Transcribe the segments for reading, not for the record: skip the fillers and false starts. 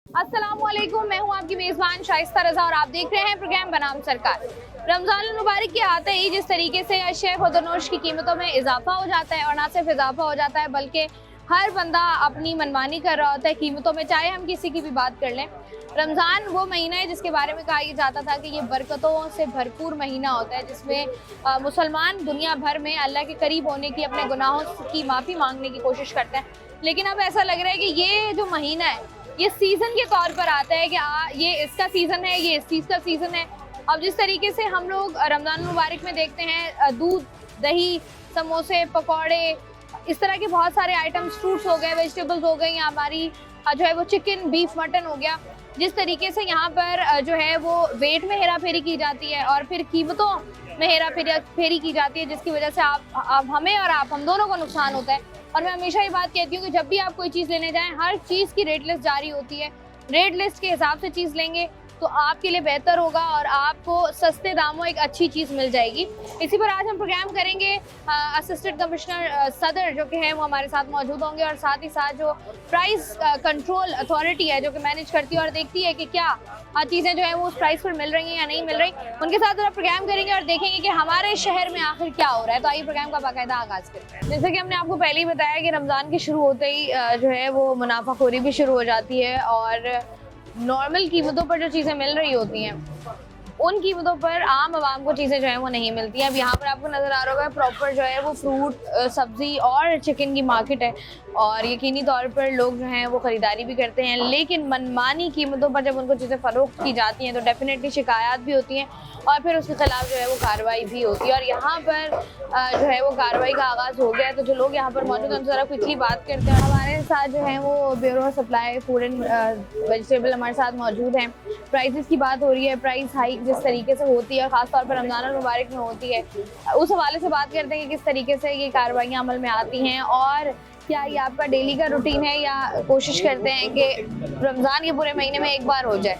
अस्सलामुअलैकुम, मैं हूं आपकी मेज़बान शाइस्ता रज़ा और आप देख रहे हैं प्रोग्राम बनाम सरकार। रमज़ान मुबारक के आते ही जिस तरीके से अशय खुदनोश की कीमतों में इजाफा हो जाता है और ना सिर्फ इजाफा हो जाता है बल्कि हर बंदा अपनी मनमानी कर रहा होता है कीमतों में, चाहे हम किसी की भी बात कर लें। रमज़ान वो महीना है जिसके बारे में कहा जाता था कि ये बरकतों से भरपूर महीना होता है, जिसमें मुसलमान दुनिया भर में अल्लाह के करीब होने की, अपने गुनाहों की माफ़ी मांगने की कोशिश करते हैं। लेकिन अब ऐसा लग रहा है कि ये जो महीना है ये सीज़न के तौर पर आता है कि ये इसका सीज़न है, ये इस चीज़ का सीज़न है। अब जिस तरीके से हम लोग रमज़ान मुबारक में देखते हैं दूध, दही, समोसे, पकौड़े, इस तरह के बहुत सारे आइटम्स, फ्रूट्स हो गए, वेजिटेबल्स हो गई, या हमारी जो है वो चिकन, बीफ, मटन हो गया। जिस तरीके से यहाँ पर जो है वो वेट में हेरा फेरी की जाती है और फिर कीमतों में हेरा फेरी की जाती है, जिसकी वजह से आप हमें और हम दोनों को नुकसान होता है। और मैं हमेशा ये बात कहती हूँ कि जब भी आप कोई चीज़ लेने जाएं, हर चीज़ की रेट लिस्ट जारी होती है। रेट लिस्ट के हिसाब से चीज़ लेंगे तो आपके लिए बेहतर होगा और आपको सस्ते दामों एक अच्छी चीज़ मिल जाएगी। इसी पर आज हम प्रोग्राम करेंगे। असिस्टेंट कमिश्नर सदर जो कि है वो हमारे साथ मौजूद होंगे और साथ ही साथ जो प्राइस कंट्रोल अथॉरिटी है जो कि मैनेज करती है और देखती है कि क्या चीज़ें जो है वो उस प्राइस पर मिल रही हैं या नहीं मिल रही, उनके साथ थोड़ा प्रोग्राम करेंगे और देखेंगे कि हमारे शहर में आखिर क्या हो रहा है। तो आइए प्रोग्राम का बाकायदा आगाज़ करते हैं। जैसे कि हमने आपको पहले ही बताया कि रमज़ान के शुरू होते ही जो है वो मुनाफाखोरी भी शुरू हो जाती है और नॉर्मल कीमतों पर जो चीज़ें मिल रही होती हैं उन कीमतों पर आम आवाम को चीज़ें जो है वो नहीं मिलती हैं। अब यहाँ पर आपको नज़र आ रहा होगा प्रॉपर जो है वो फ्रूट, सब्ज़ी और चिकन की मार्केट है और यकीनी तौर पर लोग जो हैं वो ख़रीदारी भी करते हैं, लेकिन मनमानी कीमतों पर जब उनको चीज़ें फ़रोख्त की जाती हैं तो डेफिनेटली शिकायत भी होती हैं और फिर उसके ख़िलाफ़ जो है वो कार्रवाई भी होती है। और यहाँ पर जो है वो कार्रवाई का आगाज़ हो गया है। तो जो लोग यहाँ पर मौजूद हैं उनसे ज़रा क्विकली बात करते हैं। हमारे साथ जो है वो bureau supply food and vegetable हमारे साथ मौजूद हैं। प्राइसेस की बात हो रही है, प्राइस हाइक जिस तरीके से होती है ख़ासतौर पर रमज़ान मुबारक में होती है, उस हवाले से बात करते हैं कि किस तरीके से ये कार्रवाइयाँ अमल में आती हैं और क्या ये आपका डेली का रूटीन है या कोशिश करते हैं कि रमज़ान के पूरे महीने में एक बार हो जाए?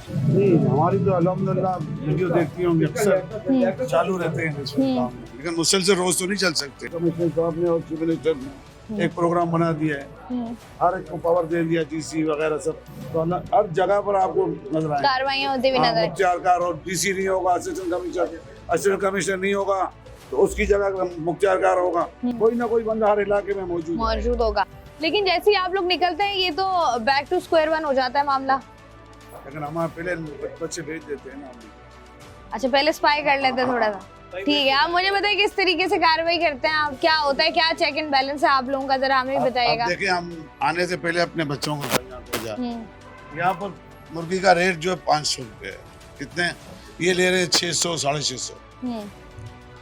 हमारी तो अल्हम्दुलिल्लाह वीडियो देखती होंगे अक्सर चालू रहते हैं लेकिन मुसलसल रोज तो नहीं चल सकते। कमिश्नर साहब ने और चीफ मिनिस्टर ने एक प्रोग्राम बना दिया है, हर एक को पावर दे दिया, डीसी वगैरह सब, तो हर जगह पर आपको नजर आए कार्रवाइयाँ होती हुई नजर। मुख्तियारकार और डीसी नहीं होगा, असिस्टेंट कमिश्नर नहीं होगा तो उसकी जगह मुख्तियारकार होगा, कोई ना कोई बंदा हर इलाके में मौजूद होगा। लेकिन जैसे ही आप लोग निकलते हैं ये तो बैक टू स्क्वायर वन हो जाता है मामला। लेकिन हमारे पहले बच्चे भेज देते हैं ना। अच्छा, पहले स्पाई कर लेते हैं थोड़ा सा। ठीक है, आप मुझे बताइए किस तरीके से कार्रवाई करते हैं आप, क्या होता है, क्या चेक एंड बैलेंस है आप लोगों का, जरा हमें भी बताइएगा। देखिए, हम आने से पहले अपने बच्चों को भेजा। यहाँ पर मुर्गी का रेट जो है 500 रुपए है। कितने ये ले रहे हैं? 600, 650।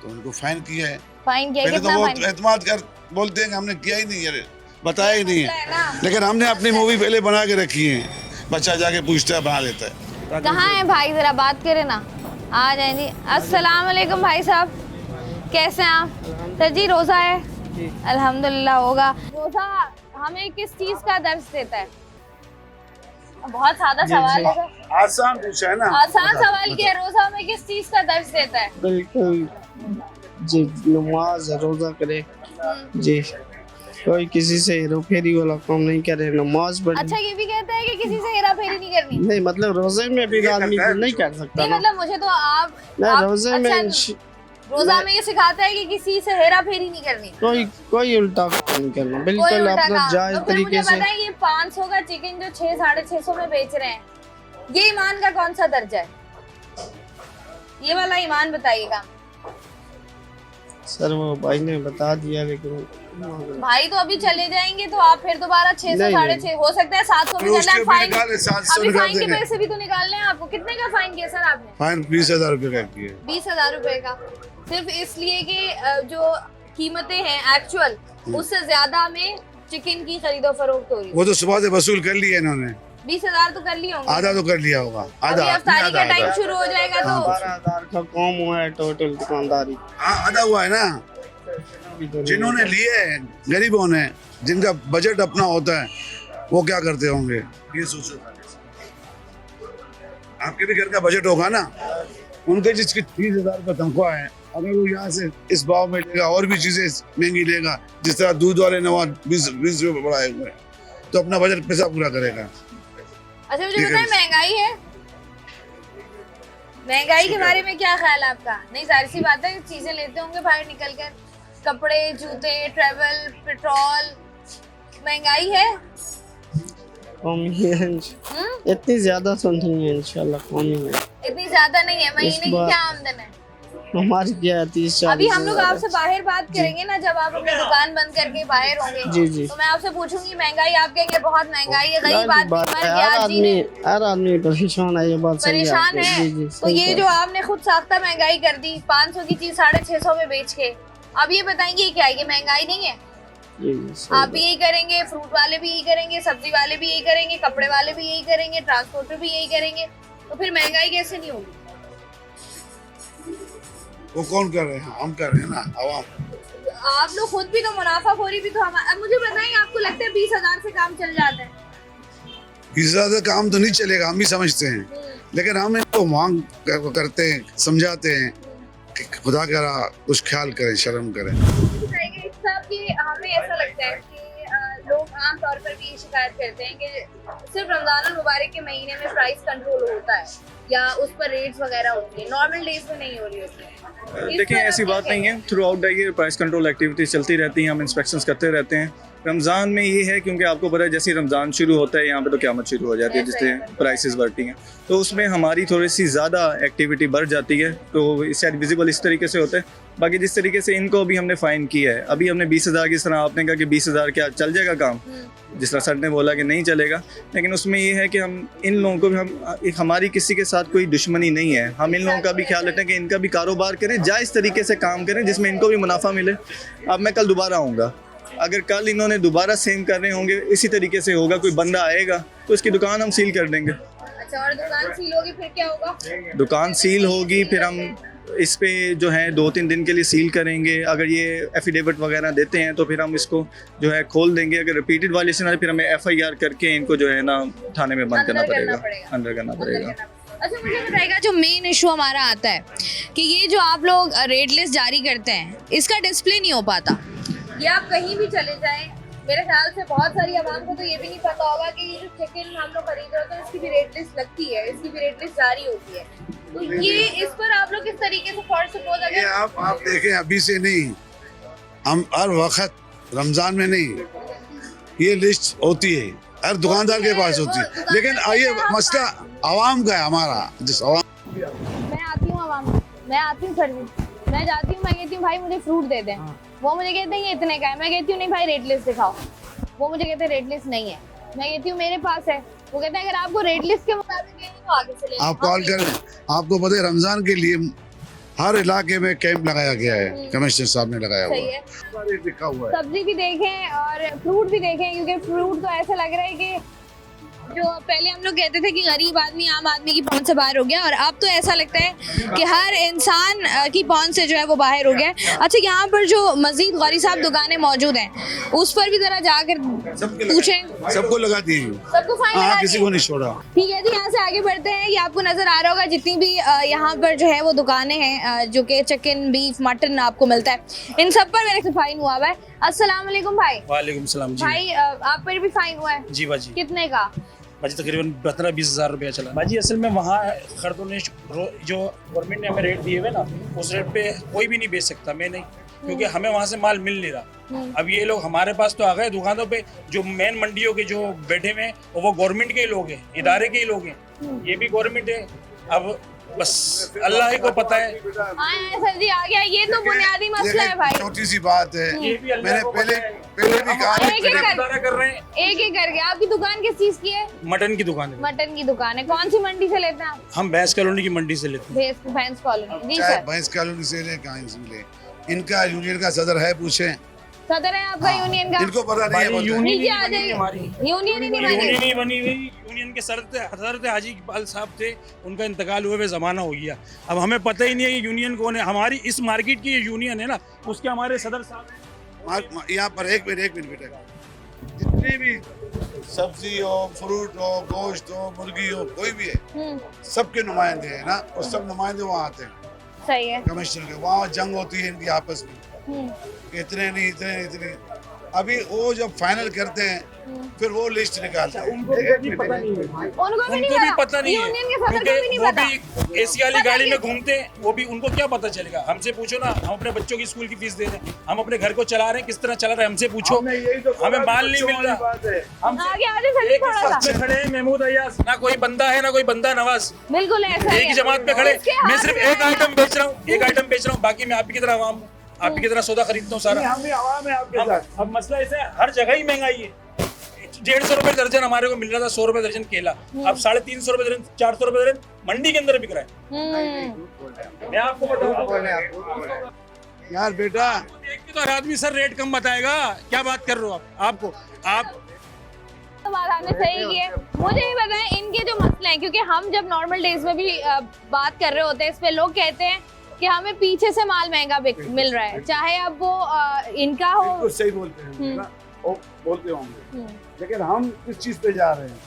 तो उनको फाइन किया है। फाइन किया? पहले तो वो एतमाद कर बोलते हैं कि हमने किया ही नहीं है, बताया ही नहीं है, लेकिन हमने अपनी मूवी पहले बना के रखी है। बच्चा जाके पूछता है, बना लेता है। कहाँ है भाई, जरा बात करें ना, आ जाए जी। अस्सलाम वालेकुम भाई साहब, कैसे हैं आप? सर जी रोज़ा है? अल्हम्दुलिल्लाह होगा। रोज़ा हमें किस चीज़ का दर्ज देता है? बहुत सादा सवाल है, आसान पूछा है ना, आसान सवाल किया। रोज़ा हमें किस चीज़ का दर्ज देता है? बिल्कुल जी, नमाज रोज़ा करे जी, कोई किसी से हेराफेरी वाला काम नहीं करे, नमाज पढ़े। अच्छा, ये भी कहता है कि किसी से हेराफेरी नहीं करनी? नहीं, मतलब रोजे में भी आदमी नहीं कर सकता। नहीं, मतलब मुझे तो आप रोजे में रोज़ा में ये सिखाता है कि किसी से हेराफेरी नहीं करनी, कोई उल्टा नहीं करना, बिल्कुल अपना जायज तरीके से। मुझे ये 500 का चिकन जो 600, 650 में बेच रहे हैं, ये ईमान का कौन सा दर्जा है? ये वाला ईमान बताइएगा। सर वो भाई ने बता दिया, लेकिन भाई तो अभी चले जाएंगे तो आप फिर दोबारा 600, 650 हो सकता है 700 में चला। फाइन, अभी फाइन के पैसे भी तो निकालने हैं आपको। कितने का फाइन किया सर आपने? फाइन 20,000 रुपए का किया। 20,000 रुपए का, सिर्फ इसलिए कि जो कीमतें हैं एक्चुअल उससे ज्यादा में चिकन की खरीदो फरोख्त हो रही है। वो तो सुबह से वसूल कर लिया इन्होंने। 20,000 तो कर लिए होंगे। आधा तो कर लिया होगा, अभी अफ्तारी का टाइम शुरू हो जाएगा तो 12,000 का कम हुआ है टोटल दुकानदारी। आधा हुआ है ना। जिन्होंने लिए गरीबों ने, जिनका बजट अपना होता है, वो क्या करते होंगे ये सोचो। आपके भी घर का बजट होगा ना, उनके जिसकी 30,000 का तनख्वाह है, अगर वो यहाँ से इस भाव में लेगा और भी चीजें महंगी लेगा, जिस तरह दूध वाले ने 20 रुपए बढ़ाए हुए, तो अपना बजट पैसा पूरा करेगा। अच्छा मुझे ठीक है। बताएं, महंगाई है, महंगाई के बारे में क्या ख्याल है आपका? नहीं, जाहिर सी बात है, चीजें लेते होंगे बाहर निकल कर, कपड़े, जूते, ट्रेवल, पेट्रोल, महंगाई है। कम ही है इतनी ज्यादा तो नहीं है, इंशाल्लाह कम ही है। इतनी ज्यादा नहीं है। महीने की बार- क्या आमदन है? हमारी क्या है 30-40 अभी हम लोग आपसे बाहर बात करेंगे ना, जब आप अपनी दुकान बंद करके बाहर होंगे, जी, जी। तो मैं आपसे पूछूंगी महंगाई, आप कहेंगे बहुत महंगाई है, गरीब जाहिर आदमी बात मर है, गया, हर आदमी परेशान है, ये बात सही है परेशान आपकी। है। जी, जी, तो सही ये बात। जो आपने खुद साख्ता महंगाई कर दी, 500 की चीज 650 में बेच के, अब ये बताएंगे ये क्या है? ये महंगाई नहीं है? जी, जी, सही आप भी यही करेंगे, फ्रूट वाले भी यही करेंगे, सब्जी वाले भी यही करेंगे, कपड़े वाले भी यही करेंगे, ट्रांसपोर्टर भी यही करेंगे, तो फिर महंगाई कैसे नहीं होगी? वो कौन कर रहे हैं? हम कर रहे हैं ना, आवाम। आप लोग खुद भी तो मुनाफाखोरी भी तो हम। अब मुझे बताएंगे, आपको लगता है 20,000 से काम चल जाता है? इससे ज्यादा काम तो नहीं चलेगा, हम भी समझते हैं, लेकिन हम इनको मांग करते हैं, समझाते हैं कि खुदा करा कुछ ख्याल करें, शर्म करें। मुझे बताइए इस सब की, हमें ऐसा लगता है कि लोग आम तौर पर भी ये शिकायत करते हैं कि सिर्फ रमजान मुबारक के महीने में प्राइस कंट्रोल होता है या उस पर रेट्स वगैरह होती है, नॉर्मल डेज में नहीं हो रही होती है। देखिए ऐसी बात नहीं है, through out the year price control activities चलती रहती हैं, हम इंस्पेक्शंस करते रहते हैं। रमज़ान में ये है क्योंकि आपको पता है जैसे ही रमज़ान शुरू होता है यहाँ पे तो क़यामत शुरू हो जाती है, जिससे प्राइसेस बढ़ती हैं, तो उसमें हमारी थोड़ी सी ज़्यादा एक्टिविटी बढ़ जाती है, तो इससे विजिबल इस तरीके से होता है। बाकी जिस तरीके से इनको अभी हमने फ़ाइन किया है, अभी हमने 20,000 की तरह आपने कहा कि 20,000 क्या चल जाएगा काम, जिस तरह सर ने बोला कि नहीं चलेगा, लेकिन उसमें ये है कि हम इन लोगों को भी हमारी किसी के साथ कोई दुश्मनी नहीं है, हम इन लोगों का भी ख्याल रखते हैं कि इनका भी कारोबार करें, जायज़ तरीके से काम करें जिसमें इनको भी मुनाफा मिले। अब मैं कल दोबारा आऊँगा, अगर कल इन्होंने दोबारा सेम कर रहे होंगे, इसी तरीके से होगा, कोई बंदा आएगा तो उसकी दुकान हम सील कर देंगे। अच्छा, और दुकान सील होगी फिर क्या होगा? दुकान सील होगी, फिर हम इस पे जो है 2-3 दिन के लिए सील करेंगे। अगर ये एफिडेविट वगैरह देते हैं तो फिर हम इसको जो है खोल देंगे। अगर रिपीटेड वायलेशन है फिर हमें FIR करके इनको जो है ना थाने में बंद करना पड़ेगा, अंदर करना पड़ेगा। अच्छा मुझे बताइएगा, जो मेन इशू हमारा आता है कि ये जो आप लोग रेट लिस्ट जारी करते हैं, इसका डिस्प्ले नहीं हो पाता। ये आप कहीं भी चले जाएं, मेरे ख्याल से बहुत सारी आवाम को तो ये भी नहीं पता होगा कि ये जो चिकन हम लोग खरीद रहे होते हैं इसकी भी रेट लिस्ट लगती है, इसकी भी रेट लिस्ट जारी होती है। तो ये इस पर आप लोग किस तरीके से फॉर सपोज ये अगर आप देखें, अभी से नहीं, हम हर वक्त रमजान में नहीं, ये लिस्ट होती है, हर दुकानदार के पास होती है, लेकिन ये मसला आवाम का है हमारा। जिस आवाम मैं आती हूँ आवाम, मैं आती हूँ सर्विस, मैं जाती हूँ, मैं कहती हूँ भाई मुझे फ्रूट दे दें, वो मुझे कहते हैं ये इतने का है, मैं कहती हूँ नहीं भाई रेट लिस्ट दिखाओ, वो मुझे कहते हैं रेट लिस्ट नहीं है, मैं कहती हूँ मेरे पास है, वो कहते हैं अगर आपको रेट लिस्ट के मुताबिक लेनी तो आगे से ले लो। आप कॉल करें, आपको पता है रमजान के लिए हर इलाके में कैंप लगाया गया है, कमिश्नर साहब ने लगाया हुआ सही है, है। लिखा हुआ है। सब्जी भी देखें और फ्रूट भी देखें, क्योंकि फ्रूट तो ऐसा लग रहा है कि जो पहले हम लोग कहते थे कि गरीब आदमी आम आदमी की पहुंच से बाहर हो गया, और अब तो ऐसा लगता है कि हर इंसान की पहुंच से जो है वो बाहर हो गया है। अच्छा, यहाँ पर जो मजीद गौरी साहब दुकानें मौजूद हैं उस पर भी जरा जाकर पूछें, सबको लगा दिए, सबको फाइन लगा किसी दिए। को नहीं छोड़ा। ठीक है जी, यहाँ से आगे बढ़ते हैं। ये आपको नजर आ रहा होगा जितनी भी यहाँ पर जो है वो दुकानें हैं जो कि चिकन, बीफ, मटन आपको मिलता है, इन सब पर मेरे से फाइन हुआ हुआ है। अस्सलाम वालेकुम भाई। वालेकुम सलाम जी। भाई आप पर भी फाइन हुआ है? जी बाजी, कितने का? बाजी तकरीबन 15-20 हज़ार रुपया चला। बाजी असल में वहाँ खरीदों ने जो गवर्नमेंट ने हमें रेट दिए हुए ना, उस रेट पे कोई भी नहीं बेच सकता, मैं नहीं, क्योंकि हमें वहाँ से माल मिल नहीं रहा। अब ये लोग हमारे पास तो आ गए दुकानों पे, जो मेन मंडियों के जो बैठे हुए हैं वो गवर्नमेंट के ही लोग हैं, इदारे के ही लोग हैं, ये भी गवर्नमेंट है। अब बस अल्लाह ही को पता है। आए सर जी, आ गया, ये तो बुनियादी मसला है भाई। छोटी सी बात है, ये भी अल्लाह मैंने को पहले पता है। भी कहा एक एक गुजारा कर रहे हैं। एक एक करके। आपकी दुकान किस चीज की है? मटन की दुकान है, मटन की दुकान है। कौन सी मंडी से लेते हैं आप? हम भैंस कॉलोनी की मंडी से लेते हैं। भैंस कॉलोनी। जी चाहे सर। भैंस कॉलोनी से ले, कहाँ से ले, इनका यूनियन का सदर है, पूछे, सदर है आपका यूनियन का? इनको पता नहीं है, बोलते हैं। नीचे आ जाइए। यूनियन ही नहीं बनी। यूनियन नहीं बनी हुई। यूनियन के सदर हाजी इकबाल साहब थे, उनका इंतकाल हुए ज़माना हो गया। अब हमें पता ही नहीं है कि यूनियन कौन है। हमारी इस मार्केट की यूनियन है ना, उसके हमारे सदर साहब हैं। यहाँ पर एक मिनट बेटा, जितनी भी सब्जी हो, फ्रूट हो, गोश्त हो, मुर्गी हो, कोई भी है, सबके नुमाइंदे हैं ना, और सब नुमाइंदे वहाँ आते हैं सही है। कमिश्नर के। वहाँ जंग होती है इनकी आपस में, इतने नहीं, इतने नहीं, इतने। अभी वो जब फाइनल करते हैं फिर वो लिस्ट निकालते हैं। उनको भी पता नहीं है यूनियन के सदर को भी नहीं वो पता। भी एसी वाली गाड़ी में घूमते हैं, वो भी उनको क्या पता चलेगा? हमसे पूछो ना, हम अपने बच्चों की स्कूल की फीस दे रहे हैं, हम अपने घर को चला रहे हैं, किस तरह चला रहे हैं हमसे पूछो। हमें माल नहीं मिल रहा। हम आगे आगे चलिए थोड़ा सा। पे खड़े हैं महमूद अय्याज, ना कोई बंदा है ना कोई बंदा नवाज, बिल्कुल ऐसा ही एक ही है। जमात पे खड़े। इसके मैं हाथ सिर्फ में एक है। आइटम बेच रहा हूँ, बाकी मैं आप ही की तरह आवाम हूँ, आप ही की तरह सौदा खरीदता हूँ सारा। अब मसला ऐसा है, हर जगह ही महंगाई है। 150 रुपए दर्जन हमारे को मिल रहा था, 100 रुपए दर्जन केला, अब 350 रुपए दर्जन, 400 रुपए दर्जन मंडी के अंदर बिक रहा है। मैं आपको बताऊँ यार बेटा, देख के तो हर आदमी सर रेट कम बताएगा। क्या बात कर रहे हो आप? तो बात आपने सही की है। मुझे ये बताएं इनके जो मसले हैं, क्योंकि हम जब नॉर्मल डेज में भी बात कर रहे होते हैं इस पे, लोग कहते हैं कि हमें पीछे से माल महंगा मिल रहा है, चाहे अब वो इनका हो। बिल्कुल सही बोलते हैं ना, वो बोलते होंगे, लेकिन हम किस चीज पे जा रहे हैं?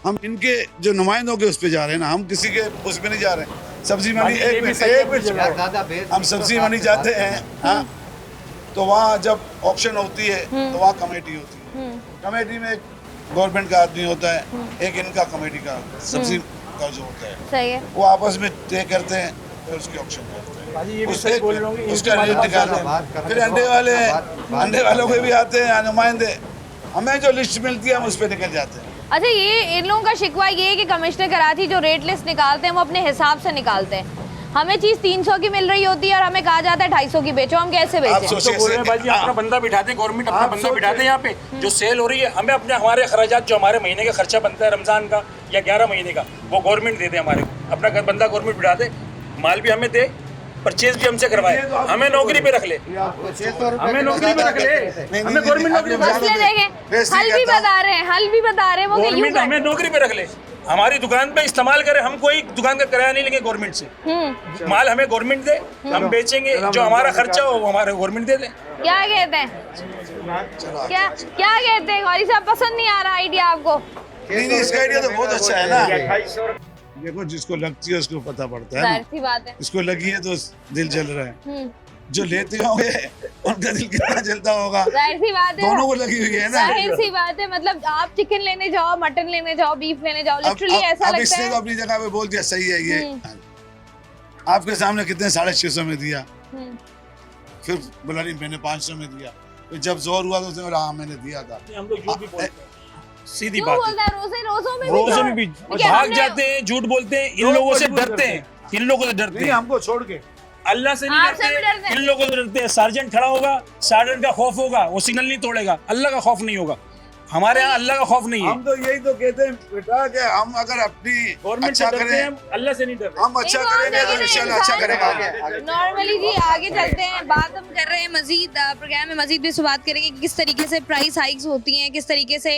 हम इनके जो नुमाइंदों के उस पे जा रहे हैं ना, हम किसी के उस पे नहीं जा रहे हैं। सब्जी मंडी एक मिनट हम सब्जी मंडी जाते हैं, हाँ, तो वहाँ जब ऑक्शन होती है तो वहाँ कमेटी होती है। कमेटी में एक गवर्नमेंट का आदमी होता है, एक इनका कमेटी का सब्जी का जो होता है, सही है। वो आपस में तय करते हैं, फिर उसके ऑक्शन करते हैं, उसका रेट निकालते हैं। फिर अंडे वालों के भी आते हैं नुमाइंदे, हमें जो लिस्ट मिलती है हम उस पर निकल जाते हैं। अच्छा, ये इन लोगों का शिकवा ये है कि कमिश्नर कराची जो रेट लिस्ट निकालते हैं वो अपने हिसाब से निकालते हैं। हमें चीज 300 की मिल रही होती है और हमें कहा जाता है 250 की बेचो, हम कैसे बेचें? अपना बंदा बिठाते, गवर्नमेंट अपना बंदा बिठाते यहाँ पे, जो सेल हो रही है हमें अपने हमारे खर्चात जो हमारे महीने का खर्चा बनता है रमजान का या 11 महीने का, वो गवर्नमेंट दे दे हमारे को। अपना बंदा गवर्नमेंट बिठा दे, माल भी हमें दे, परचेज भी हमसे करवाए, हमें नौकरी पे रख ले, हमें नौकरी पे रख ले, हमें गवर्नमेंट नौकरी पे रख ले। मसले देखें, हल भी बता रहे हैं वो कि यूं गवर्नमेंट हमें नौकरी पे रख ले, हमारी दुकान पे इस्तेमाल करे, हम कोई दुकान का किराया नहीं लेंगे गवर्नमेंट से। माल हमें गवर्नमेंट दे, हम बेचेंगे, जो हमारा खर्चा हो वो हमारे गवर्नमेंट दे दे। क्या कहते हैं? क्या कहते हैं? गौरी साहब, पसंद नहीं आ रहा आइडिया आपको? नहीं, इसका आइडिया तो बहुत अच्छा है ना। देखो, जिसको लगती है उसको पता पड़ता है जाहिर सी बात है। इसको लगी है तो दिल जल रहा है, जो लेते होंगे उनका दिल कितना जलता होगा। जाहिर सी बात है, दोनों को लगी हुई है ना। जाहिर सी बात है। मतलब आप चिकन लेने जाओ, मटन लेने जाओ, बीफ लेने जाओ, लिटरली ऐसा अब लगता इसने है। तो अपनी जगह पे बोल दिया, सही है ये। आपके सामने कितने 650 में दिया, फिर बोला नहीं मैंने 500 में दिया, फिर जब जोर हुआ तो उसने बोला हाँ मैंने दिया था। हम लोग झूठ भी बोलते हैं, सीधी क्यों बात बोलता है? रोज़ों में भी भाग जाते हैं, झूठ बोलते हैं, इन लोगों से डरते हैं, इन लोगों से डरते हैं, हमको छोड़ के अल्लाह से नहीं डरते, इन लोगों से डरते हैं। सार्जेंट खड़ा होगा, सार्जेंट का खौफ होगा, वो सिग्नल नहीं तोड़ेगा, अल्लाह का खौफ नहीं होगा। हमारे यहाँ अल्लाह का खौफ नहीं है। हम तो यही तो कहते हैं बेटा कि हम अगर अपनी गवर्नमेंट अच्छा से डरते करें, हैं, अल्लाह से नहीं डरते। हम अच्छा करेंगे तो इंशाल्लाह अच्छा करेंगे। नॉर्मली जी आगे चलते हैं, बात हम कर रहे हैं मजीद प्रोग्राम में मजीद भी इस बात करेंगे कि किस तरीके से प्राइस हाइक्स होती हैं, किस तरीके से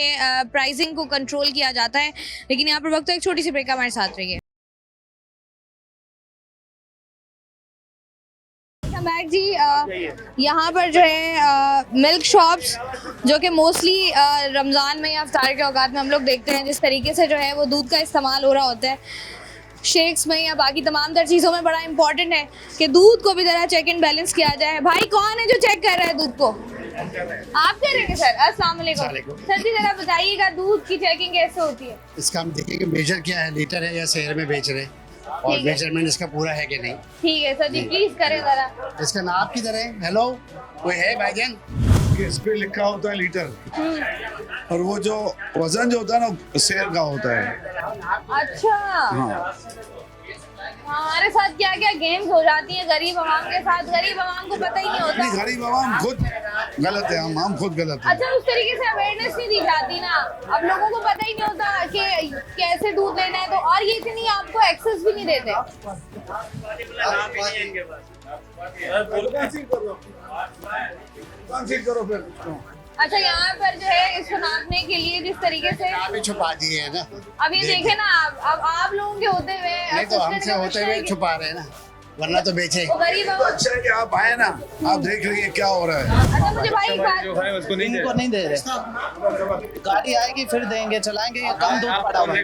प्राइसिंग को कंट्रोल किया जाता है। लेकिन यहाँ पर वक्त एक छोटी सी ब्रेक, हमारे साथ रहिए। बैक जी, यहाँ पर जो है मिल्क शॉप्स जो कि मोस्टली रमज़ान में या इफ्तार के औकात में हम लोग देखते हैं, जिस तरीके से जो है वो दूध का इस्तेमाल हो रहा होता है शेक्स में या बाकी तमाम तर चीज़ों में, बड़ा इंपॉर्टेंट है कि दूध को भी ज़रा चेक एंड बैलेंस किया जाए। भाई कौन है जो चेक कर रहा है दूध को? आप करेंगे सर? अस्सलाम वालेकुम सर जी, जरा बताइएगा दूध की चेकिंग कैसे होती है? इसका हम देखेंगे मेजर क्या है, लीटर है या शेयर में बेच रहे हैं, और मेजरमेंट इसका पूरा है कि नहीं। ठीक है सर जी, प्लीज करें जरा। इसका नाम किधर है? हेलो, कोई है भाईजान? इस पे लिखा होता है लीटर, और वो जो वजन जो होता है ना शेयर का होता है। अच्छा, हमारे साथ क्या क्या गेम्स हो जाती है गरीब आवाम के साथ, गरीब आवाम को पता ही नहीं होता। गरीब आवाम खुद गलत है, हम खुद गलत है। अच्छा, उस तरीके से अवेयरनेस नहीं दी जाती ना, अब लोगों को पता ही नहीं होता कि कैसे दूध लेना है, तो और ये इतनी आपको एक्सेस भी नहीं देते। अच्छा, यहाँ पर जो है इसको नापने के लिए जिस तरीके से आप ही छुपा दिए है ना। अब ये देखे ना, अब आप लोगों के होते हुए नहीं तो हमसे होते हुए छुपा रहे हैं ना, वरना तो बेचे। गरीब तो अच्छा है कि आप आए ना, आप देख लीजिए क्या हो रहा है। अच्छा, मुझे भाई एक बात, इनको नहीं दे रहे, गाड़ी आएगी फिर देंगे, चलाएंगे, ये कम दूध पड़ा हुआ है।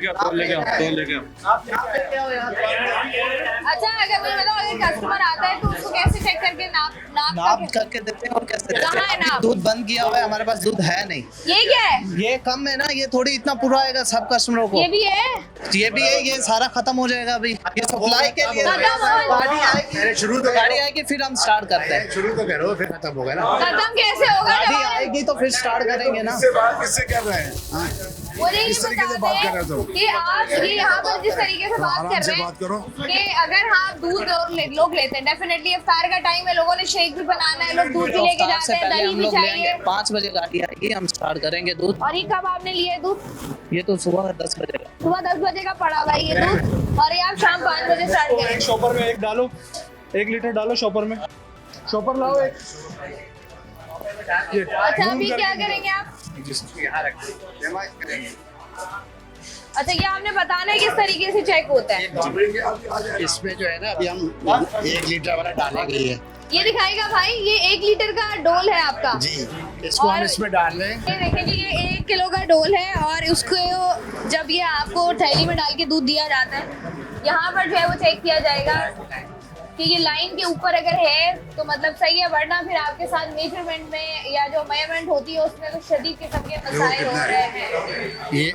अच्छा अगर मुझे बताओ अगर कस्टमर आता है तो उसको कैसे चेक करके नाप करके देते हैं और कैसे कहाँ है देते हैं। नाप? दूध बंद किया हुआ है, हमारे पास दूध है नहीं। ये क्या है? ये कम है ना, ये थोड़ी इतना पूरा आएगा सब कस्टमरों को। ये भी है? ये भी है, ये सारा खत्म हो जाएगा अभी। ये सप्लाई के लिए खत्म हो- गाड़ी आएगी, शुरू तो गाड़ी आएगी फिर हम स्टार्ट करते हैं। शुरू तो करो फिर खत्म होगा ना। खत्म कैसे होगा? गाड़ी जब हमारे- आएगी तो फिर स्टार्ट करेंगे ना। इससे बात किससे कर रहे हैं? हाँ? मुझे ये इस तरीके से बता बात कर दें रहे हो कि आप ये यहाँ पर जिस तरीके से बात आराम कर से रहे बात करो। हैं कि अगर हाँ दूध लोग लेते हैं, डेफिनेटली इफ्तार का टाइम है, लोगों ने शेक भी बनाना है, लोग दूध भी लेके अफ्तार से जाते हैं, पहले दही हम भी लोग चाहिए। लेंगे, 5 बजे गाड़ी आएगी, हम स्टार्ट करेंगे दूध। और ये कब आपने लिया है दूध? ये तो सुबह 10 बजे का। सुबह 10 बजे का पड़ा हुआ है ये दूध, और ये आप शाम 5 बजे स्टार्ट करेंगे। शॉपर में एक डालो, 1 लीटर डालो शॉपर में। शॉपर लाओ एक। अच्छा अभी क्या करेंगे आप? अच्छा ये आपने बताना है किस तरीके से चेक होता है? इसमें जो है ना अभी हम 1 लीटर वाला डालेंगे ये दिखाएगा भाई, ये 1 लीटर का डोल है आपका जी। इसको हम और- इसमें डाल लें। ये देखिए जी, ये 1 किलो का डोल है और उसको जब ये आपको थैली में डाल के दूध दिया जाता है, यहाँ पर जो है वो चेक किया जाएगा कि ये लाइन के ऊपर अगर है तो मतलब सही है, वरना फिर आपके साथ मेजरमेंट में या जो मेजरमेंट होती है उसमें तो शदीद किस्म के मसाइल हो रहे हैं। ये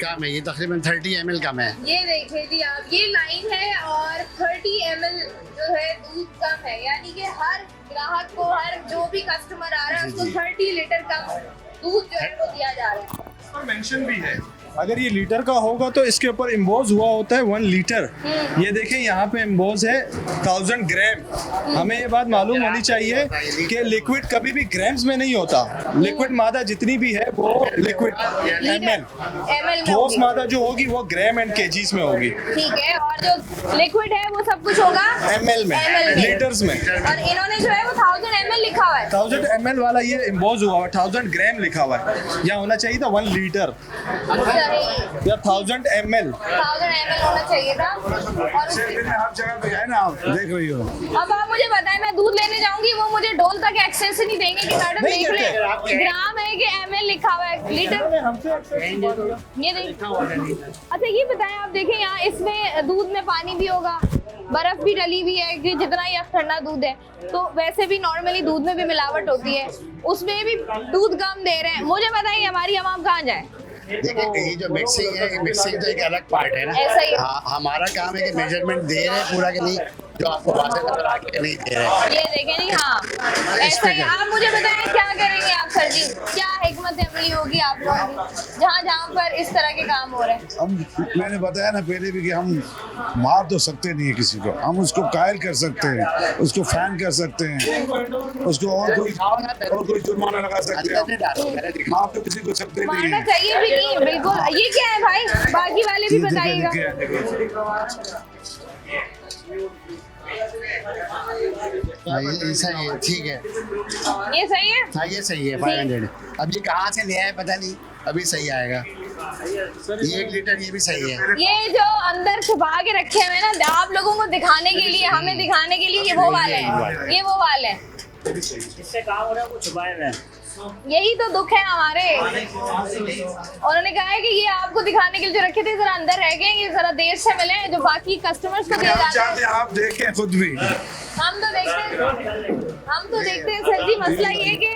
कम है, ये तकरीबन 30 ml कम है। ये देखिए जी आप, ये लाइन है और 30 ml जो है दूध कम है, यानी कि हर ग्राहक को, हर जो भी कस्टमर आ रहा है उसको 30 लीटर कम दूध जो है वो दिया जा रहा है। और मेंशन भी है, अगर ये लीटर का होगा तो इसके ऊपर इम्बोज हुआ होता है 1 लीटर। ये देखें यहाँ पे इम्बोज है 1000 ग्राम। हमें ये बात मालूम होनी चाहिए कि लिक्विड कभी भी ग्राम्स में नहीं होता। लिक्विड मादा जितनी भी है वो लिक्विड ml, ml में ठोस होगी। मादा जो होगी वो ग्राम एंड केजीज में होगी। ठीक है, और जो लिक्विड है वो सब कुछ होगा ml में, ml में। लीटर्स में। और इन्होंने जो है वो 1000 ml लिखा हुआ है। 1000 ml वाला ये इम्बोज हुआ है, 1000 ग्राम लिखा हुआ है। यहाँ होना चाहिए था 1 लीटर सही, या 1000 ml। 1000 ml होना चाहिए था। और शेरविन में हर जगह पे है ना, आप देख रही हो। अब आप मुझे बताएं, मैं दूध लेने जाऊंगी वो मुझे डोल तक एक्सेस ही नहीं देंगे कि मैडम नहीं देख देते। ले ग्राम है कि ml लिखा हुआ है, लीटर ये देखिए। अच्छा ये बताएं आप, देखें यहाँ इसमें दूध में पानी भी होगा, बर्फ भी डली हुई है कि जितना ये ठंडा दूध है, तो वैसे भी नॉर्मली दूध में भी मिलावट होती है, उसमें भी दूध कम दे रहे हैं। मुझे बताइए हमारी आवाम कहाँ जाए? देखिए ये जो मिक्सिंग है, ये मिक्सिंग तो एक अलग पार्ट है ना। ऐसा ही है। हाँ, हमारा काम है कि मेजरमेंट दे रहे हैं पूरा कि नहीं, जो आपको वाज़ेह नजर आ के नहीं दे रहे। ये देखें जी, हाँ ऐसा ही। आप मुझे बताएं क्या करेंगे आप सर जी, क्या हिकमत अमली होगी आप लोगों की जहाँ जहाँ पर इस तरह के काम हो रहे हैं? हम, मैंने बताया ना पहले भी कि हम मार तो सकते नहीं है किसी को, हम उसको कायल कर सकते हैं, उसको फैन कर सकते हैं, उसको और कोई जुर्माना लगा सकते हैं। हम मार तो किसी को सकते नहीं मारना है। चाहिए भी नहीं, बिल्कुल। ये क्या है भाई, बाकी वाले भी बताइएगा। हाँ, ये सही है, ठीक है। ये सही है? हाँ ये सही है 500। अब ये कहाँ से ले आए पता नहीं, अभी सही आएगा। ये 1 लीटर ये भी सही है। ये जो अंदर छुपा के रखे हुए हैं ना, आप लोगों को दिखाने के लिए, हमें दिखाने के लिए, ये वो वाले हैं, ये वो वाले हैं। इससे काम हो रहा है वो छुपाए हुए हैं। यही तो दुख है हमारे। उन्होंने कहा है कि ये आपको दिखाने के लिए जो रखे थे जरा अंदर रह गए, ये जरा देर से मिले, जो बाकी कस्टमर्स को दिए हम जाते हैं। चाहते हैं आप देखें खुद भी। हम तो देखते हैं सर जी, मसला ये है कि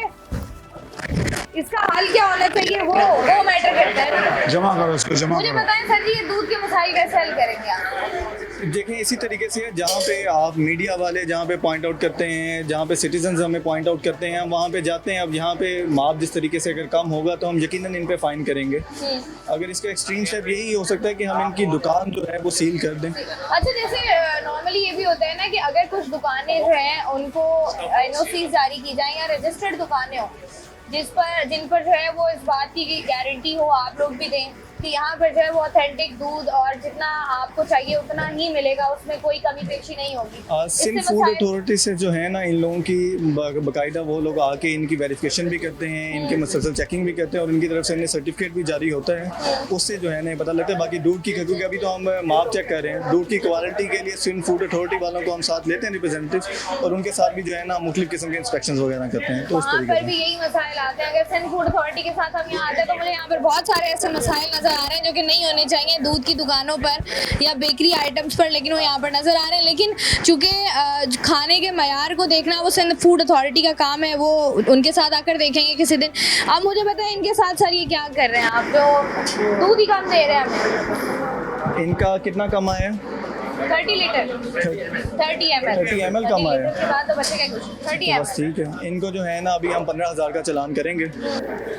इसका हल क्या होना चाहिए वो मैटर करता है। जमा करो उसको, जमा मुझे करो। बताएं सर जी, ये दूध के मसाइल कैसे हल करेंगे आप? देखें इसी तरीके से जहाँ पे आप मीडिया वाले जहाँ पे पॉइंट आउट करते हैं, जहाँ पे सिटीजन्स हमें पॉइंट आउट करते हैं, हम वहाँ पे जाते हैं। अब यहाँ पे माप जिस तरीके से अगर कम होगा तो हम यकीनन इन पे फाइन करेंगे। अगर इसका एक्सट्रीम स्टेप यही हो सकता है कि हम इनकी दुकान जो है वो सील कर दें। अच्छा जैसे नॉर्मली ये भी होता है ना कि अगर कुछ दुकानें जो हैं उनको NOC जारी की जाए या रजिस्टर्ड दुकानें हो जिन पर जो है वो इस बात की गारंटी हो, आप लोग भी दें कि यहाँ पर जो है वो ऑथेंटिक दूध और जितना आपको चाहिए उतना ही मिलेगा, उसमें कोई कमी पेशी नहीं होगी। सिंध इससे फूड मसाइल- अथॉरिटी से जो है ना, इन लोगों की बाकायदा वो लोग आके इनकी वेरिफिकेशन भी करते हैं, इनके मुसलसल चेकिंग भी करते हैं और इनकी तरफ से इन्हें सर्टिफिकेट भी जारी होता है। उससे जो है ना पता लगता है। बाकी दूध की, क्योंकि अभी तो हम माप चेक कर रहे हैं, दूध की क्वालिटी के लिए सिंध फूड अथॉरिटी वालों को हम साथ लेते हैं रिप्रेजेंटेटिव, और उनके साथ भी जो है ना मुख्तलिफ किस्म के इंस्पेक्शन वगैरह करते हैं। तो उस वहाँ तरीके पर से भी यही मसाइल आते हैं। अगर सिंध फूड अथॉरिटी के साथ हम यहाँ आते हैं तो मुझे यहाँ पर बहुत सारे ऐसे मसाइल नजर आ रहे हैं जो कि नहीं होने चाहिए दूध की दुकानों पर या बेकरी आइटम्स पर, लेकिन वो यहाँ पर नज़र आ रहे हैं। लेकिन चूँकि खाने के मयार को देखना वो सिंध फूड अथॉरिटी का काम है, वो उनके साथ आकर देखेंगे किसी दिन। अब मुझे बताएं इनके साथ सर ये क्या कर रहे हैं आप, जो दूध ही कम दे रहे हैं हमें? इनका कितना कम आया? 30 लीटर 30 ml 30 ml कम आया। के बाद तो बचेगा कुछ 30 बस ठीक है। इनको जो है ना अभी हम 15,000 का चालान करेंगे।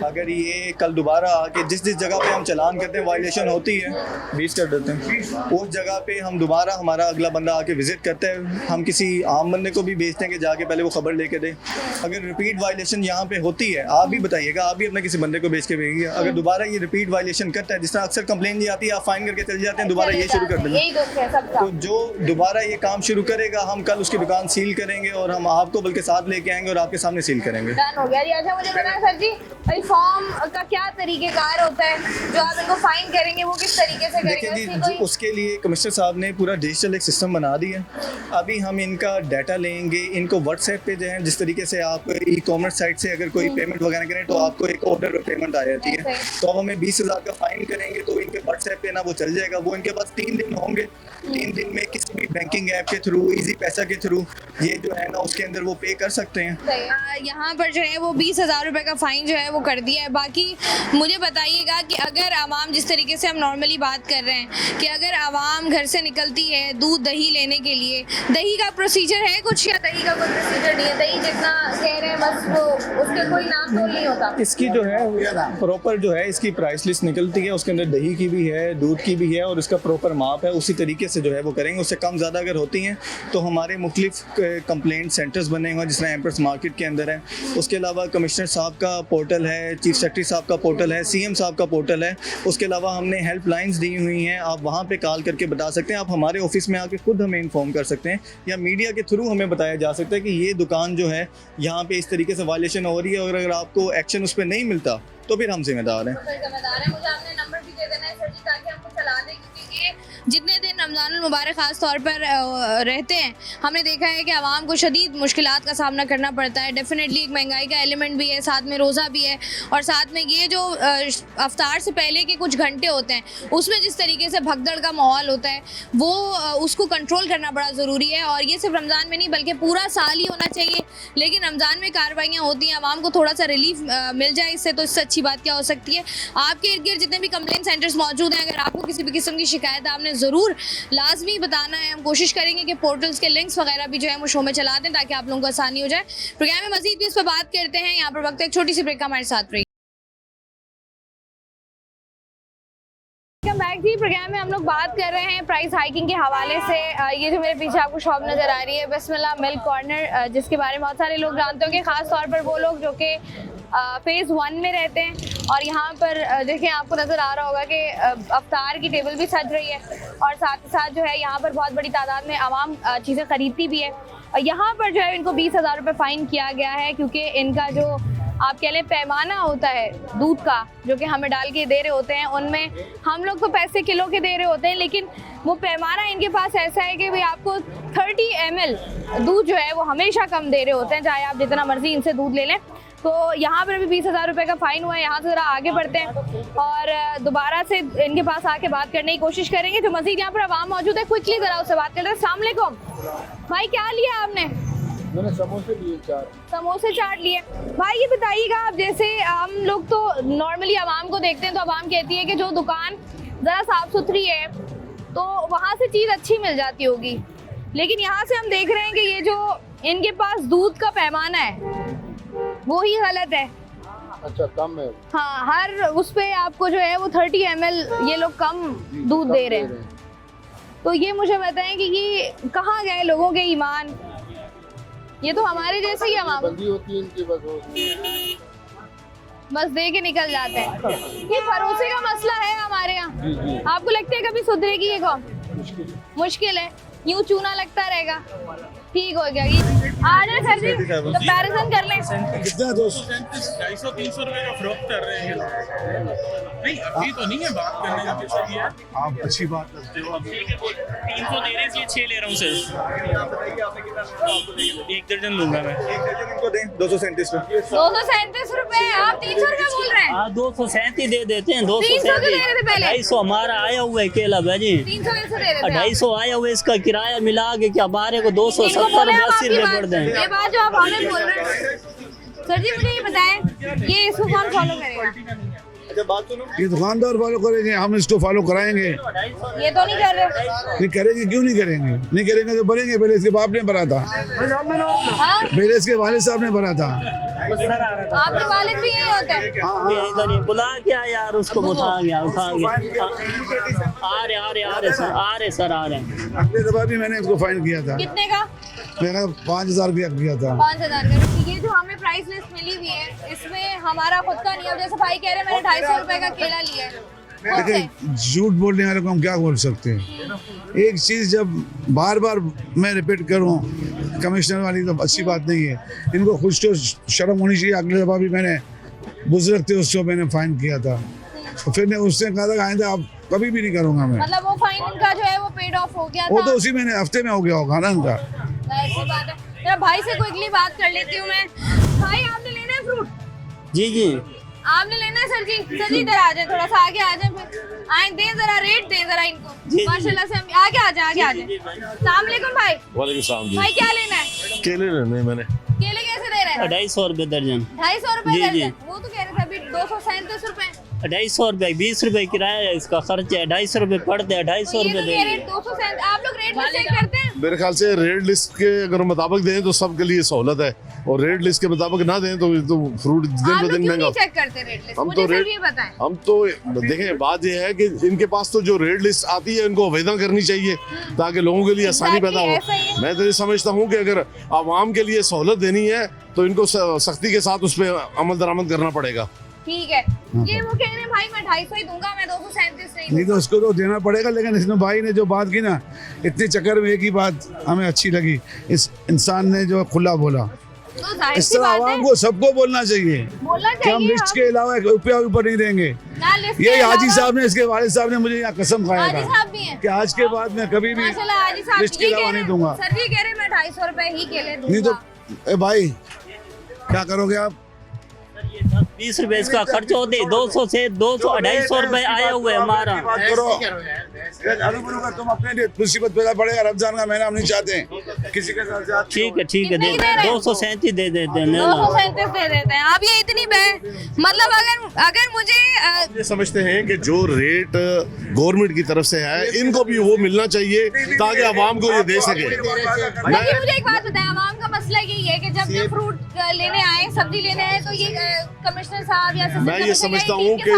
अगर ये कल दोबारा आके जिस जगह पे हम चालान करते हैं वायलेशन होती है 20 कर देते हैं, उस जगह पे हम दोबारा हमारा अगला बंदा आके विजिट करता है, हम किसी आम बंदे को भी भेजते हैं कि जाके पहले वो खबर लेके दे। अगर रिपीट वायलेशन यहाँ पे होती है आप भी बताइएगा, आप भी अपने किसी बंदे को भेज के भेजिएगा। अगर दोबारा ये रिपीट वायलेशन करता है, जिस तरह अक्सर कंप्लेन ये आती है, आप फाइन करके चले जाते हैं, दोबारा ये शुरू कर देंगे। यही दुख है सबका। तो जो दोबारा ये काम शुरू करेगा हम कल उसकी दुकान सील करेंगे और हम आपको बल्कि साथ लेके आएंगे और आपके सामने सील करेंगे। डन हो गया जी। अच्छा मुझे बताएं सर जी, भाई फॉर्म का क्या तरीकेकार होता है जो आप इनको फाइन करेंगे, वो किस तरीके से देखिए करेंगे? जी, उसके लिए कमिश्नर साहब ने पूरा डिजिटल एक सिस्टम बना दिया। अभी हम इनका डाटा लेंगे, इनको व्हाट्सएप पे जो है जिस तरीके से आप ई कॉमर्स साइट से अगर कोई पेमेंट वगैरह करें तो आपको एक ऑर्डर पेमेंट आ जाती है, तो अब हमें 20,000 का फाइन करेंगे तो इनके व्हाट्सएप पे ना वो चल जाएगा। वो इनके पास 3 दिन होंगे, 3 दिन में किसी भी बैंकिंग ऐप के थ्रू, इजी पैसा के थ्रू ये जो है ना उसके अंदर वो पे कर सकते हैं। यहाँ पर जो है वो 20,000 रुपए का फाइन जो है वो कर दिया है। बाकी मुझे बताइएगा कि अगर आवाम, जिस तरीके से हम नॉर्मली बात कर रहे हैं कि अगर आवाम घर से निकलती है दूध दही लेने के लिए, दही का प्रोसीजर है कुछ या दही का कोई प्रोसीजर नहीं है? दही जितना कह रहे हैं बस वो उसके कोई नाम तो नहीं होता। इसकी जो है प्रॉपर जो है इसकी प्राइस लिस्ट निकलती है, उसके अंदर दही की भी है, दूध की भी है और इसका प्रॉपर माप है, उसी तरीके से जो है वो करेंगे। उससे कम ज़्यादा अगर होती हैं तो हमारे मुख्तलिफ कंप्लेंट सेंटर्स बने हुए हैं जिस तरह एम्प्रेस मार्केट के अंदर है। उसके अलावा कमिश्नर साहब का पोर्टल है, चीफ सेक्रेटरी साहब का पोर्टल है, सीएम साहब का पोर्टल है। उसके अलावा हमने हेल्पलाइंस दी हुई हैं, आप वहाँ पे कॉल करके बता सकते हैं। आप हमारे ऑफिस में आके खुद हमें इन्फॉर्म कर सकते हैं या मीडिया के थ्रू हमें बताया जा सकता है कि ये दुकान जो है यहाँ पे इस तरीके से वायलेशन हो रही है, और अगर आपको एक्शन उस पर नहीं मिलता तो फिर हम जिम्मेदार हैं। मुझे आपने नंबर भी दे देना है सर जी ताकि हमको चला दें, क्योंकि ये जितने दिन रमज़ानुल मुबारक ख़ास तौर पर रहते हैं हमने देखा है कि आवाम को शदीद मुश्किलात का सामना करना पड़ता है। डेफिनेटली एक महंगाई का एलिमेंट भी है, साथ में रोज़ा भी है, और साथ में ये जो अफ्तार से पहले के कुछ घंटे होते हैं उसमें जिस तरीके से भगदड़ का माहौल होता है वो उसको कंट्रोल करना बड़ा ज़रूरी है। और ये सिर्फ रमज़ान में नहीं बल्कि पूरा साल ही होना चाहिए, लेकिन रमज़ान में कार्रवाइयाँ होती हैं, आवाम को थोड़ा सा रिलीफ मिल जाए इससे, तो इससे अच्छी बात क्या हो सकती है। आपके इर्द गिर्द जितने भी कंप्लेंट सेंटर्स मौजूद हैं, अगर आपको किसी भी किस्म की शिकायत आपने ज़रूर लाजमी बताना है। हम कोशिश करेंगे कि पोर्टल्स के लिंक्स वगैरह भी जो है वो शो में चला दें ताकि आप लोगों को आसानी हो जाए। प्रोग्राम में मजीद भी इस पर बात करते हैं, यहाँ पर वक्त एक छोटी सी ब्रेक का हमारे साथ रही। बैक जी, प्रोग्राम में हम लोग बात कर रहे हैं प्राइस हाइकिंग के हवाले से। ये जो मेरे पीछे आपको शॉप नज़र आ रही है बिस्मिल्लाह मिल्क कॉर्नर, जिसके बारे में बहुत सारे लोग जानते होंगे, ख़ास तौर पर वो लोग जो कि फेज़ 1 में रहते हैं। और यहाँ पर देखिए आपको नज़र आ रहा होगा कि अफ्तार की टेबल भी सज रही है और साथ ही साथ जो है यहाँ पर बहुत बड़ी तादाद में आवाम चीज़ें ख़रीदती भी है। यहाँ पर जो है इनको 20,000 रुपये फ़ाइन किया गया है, क्योंकि इनका जो आप कह लें पैमाना होता है दूध का जो कि हमें डाल के दे रहे होते हैं, उनमें हम लोग तो पैसे किलो के दे रहे होते हैं, लेकिन वो पैमाना इनके पास ऐसा है कि भाई आपको 30 ml दूध जो है वो हमेशा कम दे रहे होते हैं, चाहे आप जितना मर्जी इनसे दूध ले लें। तो यहाँ पर भी 20,000 रुपये का फ़ाइन हुआ है। यहाँ से ज़रा आगे बढ़ते हैं और दोबारा से इनके पास आके बात करने की कोशिश करेंगे। जो मज़ीद यहाँ पर आवाम मौजूद है, क्विकली ज़रा उससे बात करते हैं। अस्सलाम वालेकुम भाई, क्या लिया आपने? मैंने समोसे लिए 4। समोसे 4 लिए। भाई ये बताइएगा, आप जैसे हम लोग तो नॉर्मली आवाम को देखते हैं तो आवाम कहती है कि जो दुकान ज़रा साफ़ सुथरी है तो वहाँ से चीज़ अच्छी मिल जाती होगी, लेकिन यहाँ से हम देख रहे हैं कि ये जो इनके पास दूध का पैमाना है वो ही गलत है। अच्छा, कम है। हाँ, हर उस पे आपको जो है वो 30 ml ये लोग कम दूध दे रहे हैं। तो ये मुझे बताएं कि ये कहाँ गए लोगों के ईमान? ये तो हमारे जैसे ही आवाम बंदी होती है इनकी, बस दे के निकल जाते हैं। ये भरोसे का मसला है हमारे यहाँ। आपको लगता है कभी सुधरेगी ये कौम? मुश्किल है, यूं चूना लगता रहेगा। ठीक हो गया ये। आ जाए सर जी, कंपैरिजन कर लें। कितना दोस्त 250-300 रुपए का फरोख्त कर रहे हैं। नहीं अभी तो नहीं है, बात करने का कुछ भी है। आप अच्छी बात करते हो। 300 दे रहे हैं, इसलिए 6 ले रहा हूँ सर। एक दर्जन लूंगा मैं। एक दर्जन इनको दें 237 पे। 237 रुपए, आप 300 रुपए बोल रहे हैं। हाँ 237 दे देते हैं। 300 के दे रहे थे पहले। 250 हमारा आया हुआ है केला भाजी। 300 कैसे दे रहे थे आप? 250 आया हुआ है, इसका किराया मिला के क्या हमारे को 270 इनको बोले हम 80 आपकी रुपए बात- पड़ दें। ये बात जो आप हमें बोल रहे हैं सर जी, मुझे ये बताएं, ये इसको कौन फॉलो करेगा? अच्छा बात सुनो, ये दुकानदार फॉलो करेंगे, हम इसको फॉलो कराएंगे। ये तो नहीं कर रहे। नहीं करेंगे, क्यों नहीं करेंगे? नहीं करेंगे तो बनेंगे। पहले इसके बाप ने भरा था, हाँ, पहले इसके वालिद साहब ने भरा था। आपके वालिद भी यही होते हैं। ये इधर ही बुला क्या यार, उसको उठा गया। आ रहे सर आ रहे हैं। अगले दफा भी मैंने इसको फाइन किया था, कितने का? मैंने 5000 रुपया किया था। 5000 का। ये जो हमें प्राइस लिस्ट मिली हुई है, इसमें हमारा खुद का नहीं है। अब जैसे भाई कह रहे हैं मैंने 250 रुपए का केला लिया है, खुद से। लेकिन झूठ बोलने वाले को हम क्या बोल सकते हैं? एक चीज़ जब बार बार मैं रिपीट करूं, कमिश्नर वाली तो अच्छी बात नहीं है। इनको खुद तो शर्म होनी चाहिए। अगले दफा भी मैंने बुजुर्ग थे, उसको मैंने फाइन किया था, तो फिर ने उससे कहा था आइंदा आप कभी भी नहीं करूंगा मैं। मतलब वो फाइन इनका जो है वो पेड ऑफ हो गया वो था। तो उसी महीने हफ्ते में हो गया होगा ना इनका। ऐसी बात है। मेरा भाई से क्विकली बात कर लेती हूँ मैं। भाई आपने लेना है फ्रूट? जी जी आपने लेना है सर जी? सर जी इधर आ जाए, थोड़ा सा आगे आ जाए, फिर आए दे जरा, रेट दे जरा इनको। माशाल्लाह से हम आगे आ जाए, आगे आ जाए। सलाम अलैकुम भाई। वालेकुम सलाम जी। भाई क्या लेना है? केले लेने हैं मैंने। केले कैसे दे रहे हैं? 250 रुपए दर्जन। 250 रुपए जी, जी। दर्जन। वो तो कह रहे थे अभी 237 रुपए। 250 रुपए, 20 रुपए किराया है, इसका खर्च है। 250 रुपए पड़ते हैं, 250 ये रुपए तो कह रहे देंगे। हैं 237। आप लोग रेट में चेक करते हैं? मेरे ख्याल से रेट लिस्ट के अगर मुताबिक दें तो सबके लिए सहूलत है, और रेट लिस्ट के मुताबिक ना दें तो फ्रूट दिन आप ब लोग दिन क्यों महंगा। नहीं चेक करते रेट लिस्ट? हम मुझे तो सिर्फ रेट ये बताएं। हम तो देखें, बात यह है कि इनके पास तो जो रेट लिस्ट आती है इनको आवेदन करनी चाहिए ताकि लोगों के लिए आसानी पैदा Exactly, ऐसा ही हो। है। मैं तो ये समझता हूँ कि अगर आवाम के लिए सहूलत देनी है तो इनको सख्ती के साथ उस पर अमल दरामद करना पड़ेगा। ठीक है। ये वो कह रहे हैं भाई मैं 250 ही दूंगा, मैं 237 नहीं नहीं तो उसको तो देना पड़ेगा। लेकिन इसमें भाई ने जो बात की ना, इतने चक्कर में एक ही बात हमें अच्छी लगी, इस इंसान ने जो खुला बोला। तो जाहिर इस सी तरह बात आवाम है, को सबको बोलना चाहिए बोलना कि हम चाहिए। लिस्ट के अलावा रुपया ऊपर नहीं देंगे। ना लिस्ट ये के हाजी अलावा- साहब ने, इसके वालिद साहब ने मुझे यहाँ कसम खाया हाजी था साहब भी हैं। कि आज के बाद मैं कभी भी माशाल्लाह हाजी साहब लिस्ट के ये अलावा कह रहे नहीं हैं। दूंगा। सर जी कह रहे हैं मैं 250 रुपए ही केले नहीं दूंगा। तो ए भाई क्या करोगे आप? 20 रुपए इसका खर्च होते, 200 से 200 250 रुपए आया हुआ है हमारा। बात करो। तुम अपने लिए मुसीबत पैदा पड़ेगा। रमजान का महीना हम नहीं चाहते किसी के साथ जात- ठीक है दे कितने की दे दें, रहे हैं? 237 दे देते हैं। लेना। 237 दे देते हैं। आप ये इतनी मतलब अगर मुझे ये समझते हैं कि जो रेट गवर्नमेंट की तरफ से है इनको भी वो मिलना चाहिए ताकि आवाम को ये दे सके। लेकिन मुझे एक बात बताएं, आवाम का मसला यही है कि जब ये फ्रूट लेने आए, सब्जी लेने आए, तो ये कमिश्नर साहब या मैं ये समझता हूँ कि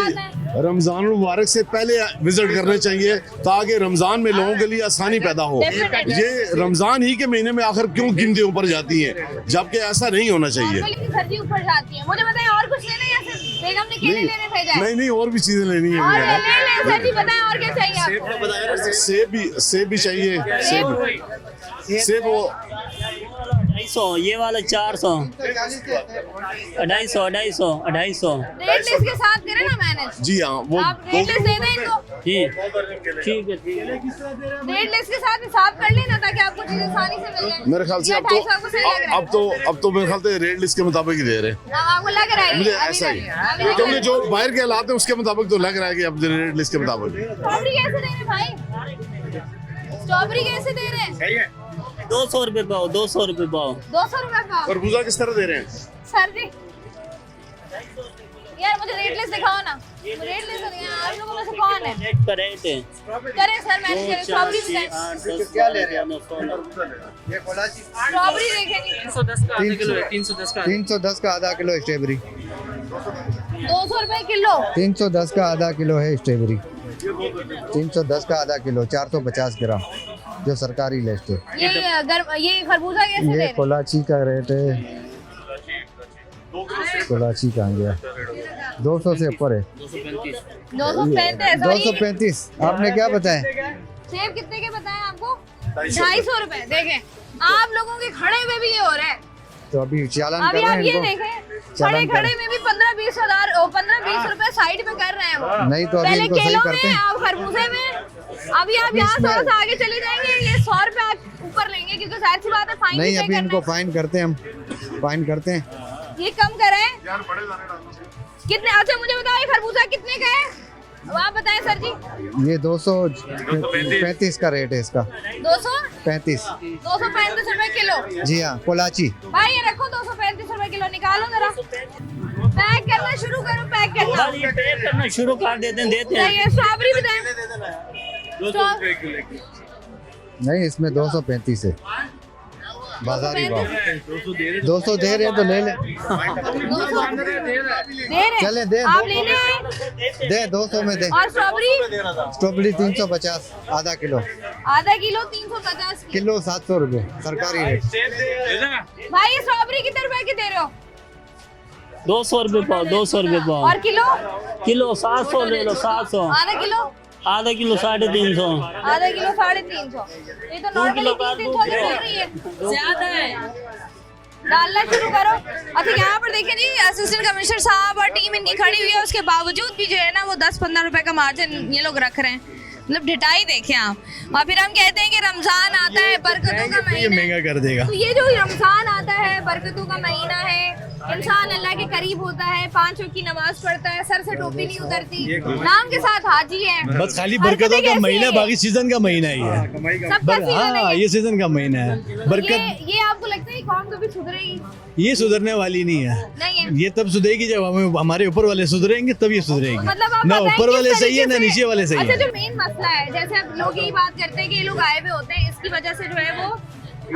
रमजान मुबारक से पहले विजिट करने चाहिए ताकि रमजान में लोगों के लिए आसानी पैदा हो। Definitely. ये रमजान ही के महीने में आखिर क्यों गिनती ऊपर जाती हैं, जबकि ऐसा नहीं होना चाहिए। सब्जी ऊपर जाती है। मुझे बताएं और कुछ लेना है या सिर्फ बेगम ने केले लेने भेजा है? नहीं नहीं, और भी चीजें लेनी है और मुझे। ले सर जी, बताएं और क्या चाहिए आपको? सेब भी चाहिए। सेब वो 250, ये वाला 400, 250 250 रेट लिस्ट के साथ करें ना मैनेज। जी हाँ, वो आप रेट लिस्ट दे दें इनको। जी ठीक है। रेट लिस्ट के साथ हिसाब कर लेना ताकि आपको चीजें आसानी से मिल जाए। मेरे ख्याल से या अब 250 आपको सही लग रहा है? अब तो मेरे ख्याल से रेट लिस्ट के मुताबिक ही दे रहे हैं। आपको लग रहा है मुझे अभी ऐसा ही, अभी लग क्योंकि रहा है। जो बाहर के हालात है उसके मुताबिक तो लग रहा है कि अब रेट लिस्ट के मुताबिक। स्ट्रॉबेरी कैसे दे रहे हैं भाई? स्ट्रॉबेरी कैसे दे रहे हैं? 200 रुपए पाओ, 200 रुपए पाओ। 200 रुपए का। खरबूजा किस तरह दे रहे हैं? सर जी यार मुझे रेट लिस्ट दिखाओ ना। रेट लिस्ट दिखाओ। आप लोगों में से कौन है? रेट का रेट है करें सर, मैंने करें स्ट्रॉबेरी दिखाएं। क्या ले रहे हैं? स्ट्रॉबेरी देखेंगे। 310 का आधा किलो है। 310 का आधा किलो स्ट्रॉबेरी। 200 रुपए किलो। 310 का आधा किलो है स्ट्रॉबेरी। 310 का आधा किलो, 450 ग्राम, जो सरकारी लिस्ट है। ये खरबूजा कैसे दे ये रहे हैं? कोलाची का रेट है। कोलाची कहाँ गया? 200 से ऊपर है। 235। 235। आपने क्या बताया? सेब कितने के बताएं आपको? 250 रुपए। देखें आप लोगों के खड़े में भी ये हो रहा है। तो अभी चालान कर अभी रहे आप हैं ये इनको। देखें, खड़े चालान कर- खड़े में भी 15-20 हजार 15-20 रुपए साइड में कर रहे हैं वो। नहीं तो अभी पहले इनको सही केलों करते में, हैं। आप खरबूजे में, अभी आप यहाँ इसमें- थोड़ा सा आगे चले जाएंगे, ये 100 रुपए आप ऊपर लेंगे क्योंकि जाहिर सी बात है फाइन नहीं भी अभी पे इनको करना फाइन करते हैं, हम फाइन करते हैं। है। ये कम करें कितने। अच्छा मुझे बताओ ये खरबूजा कितने का है, अब आप बताएं सर जी। ये 235 का रेट है इसका। 235 35 रुपए किलो। जी हाँ, कोलाची। भाई ये रखो 235 रुपए किलो, निकालो जरा। पैक करना शुरू करो, पैक करना। बस ये पैक करना शुरू कर देते हैं, देते नहीं हैं। है स्ट्रॉबेरी बताएं। नहीं इसमें 235 है बाजारी भाव। 200 दे रहे हैं तो ले ले। 200 दे रहे हैं। चले दे, आप 200 लेने आए। दे 200 में दे। और स्ट्रॉबेरी स्ट्रॉबेरी 350 आधा किलो, आधा किलो 350 की। किलो 700 रुपए सरकारी रेट। भाई ये स्ट्रॉबेरी कितने रुपए की दे रहे हो? 200 रुपये पाओ, 200 रुपये पाओ। और किलो? किलो 700 ले लो, 700। आधा किलो? आधा किलो 350। आधा किलो 350। ये तो नॉर्मली किलो 300 चल रही है, ज्यादा है। डालना शुरू करो। अच्छा यहाँ पर देखिए जी, असिस्टेंट कमिश्नर साहब और टीम इनकी खड़ी हुई है, उसके बावजूद भी जो है ना वो 10-15 रुपए का मार्जिन ये लोग रख रहे हैं। मतलब ढिठाई देखें आप। और फिर हम कहते हैं कि रमजान आता है, बरकतों का महीना, महंगा कर देगा। तो ये जो रमजान आता है, बरकतों का महीना है, इंसान अल्लाह के करीब होता है, 5 वक्त की नमाज पढ़ता है, सर से टोपी नहीं उतरती, नाम के साथ हाजी है। बस खाली बरकतों का महीना, बाकी सीजन का महीना ही है। सबका सीजन है हाँ ये। ये सीजन का महीना है। बरकत ये आपको लगता है कौम कभी सुधरेगी? ये सुधरने वाली नहीं है। नहीं है। ये तब सुधरेगी जब हमारे ऊपर वाले सुधरेंगे, तब ये सुधरेगी। मतलब आप ना बताएं ऊपर किस वाले सही है तरीके ना से- नीचे वाले सही अच्छा है। जो मेन मसला है, जैसे अब लोग यही बात करते हैं कि ये लोग आए हुए होते हैं, इसकी वजह से जो है वो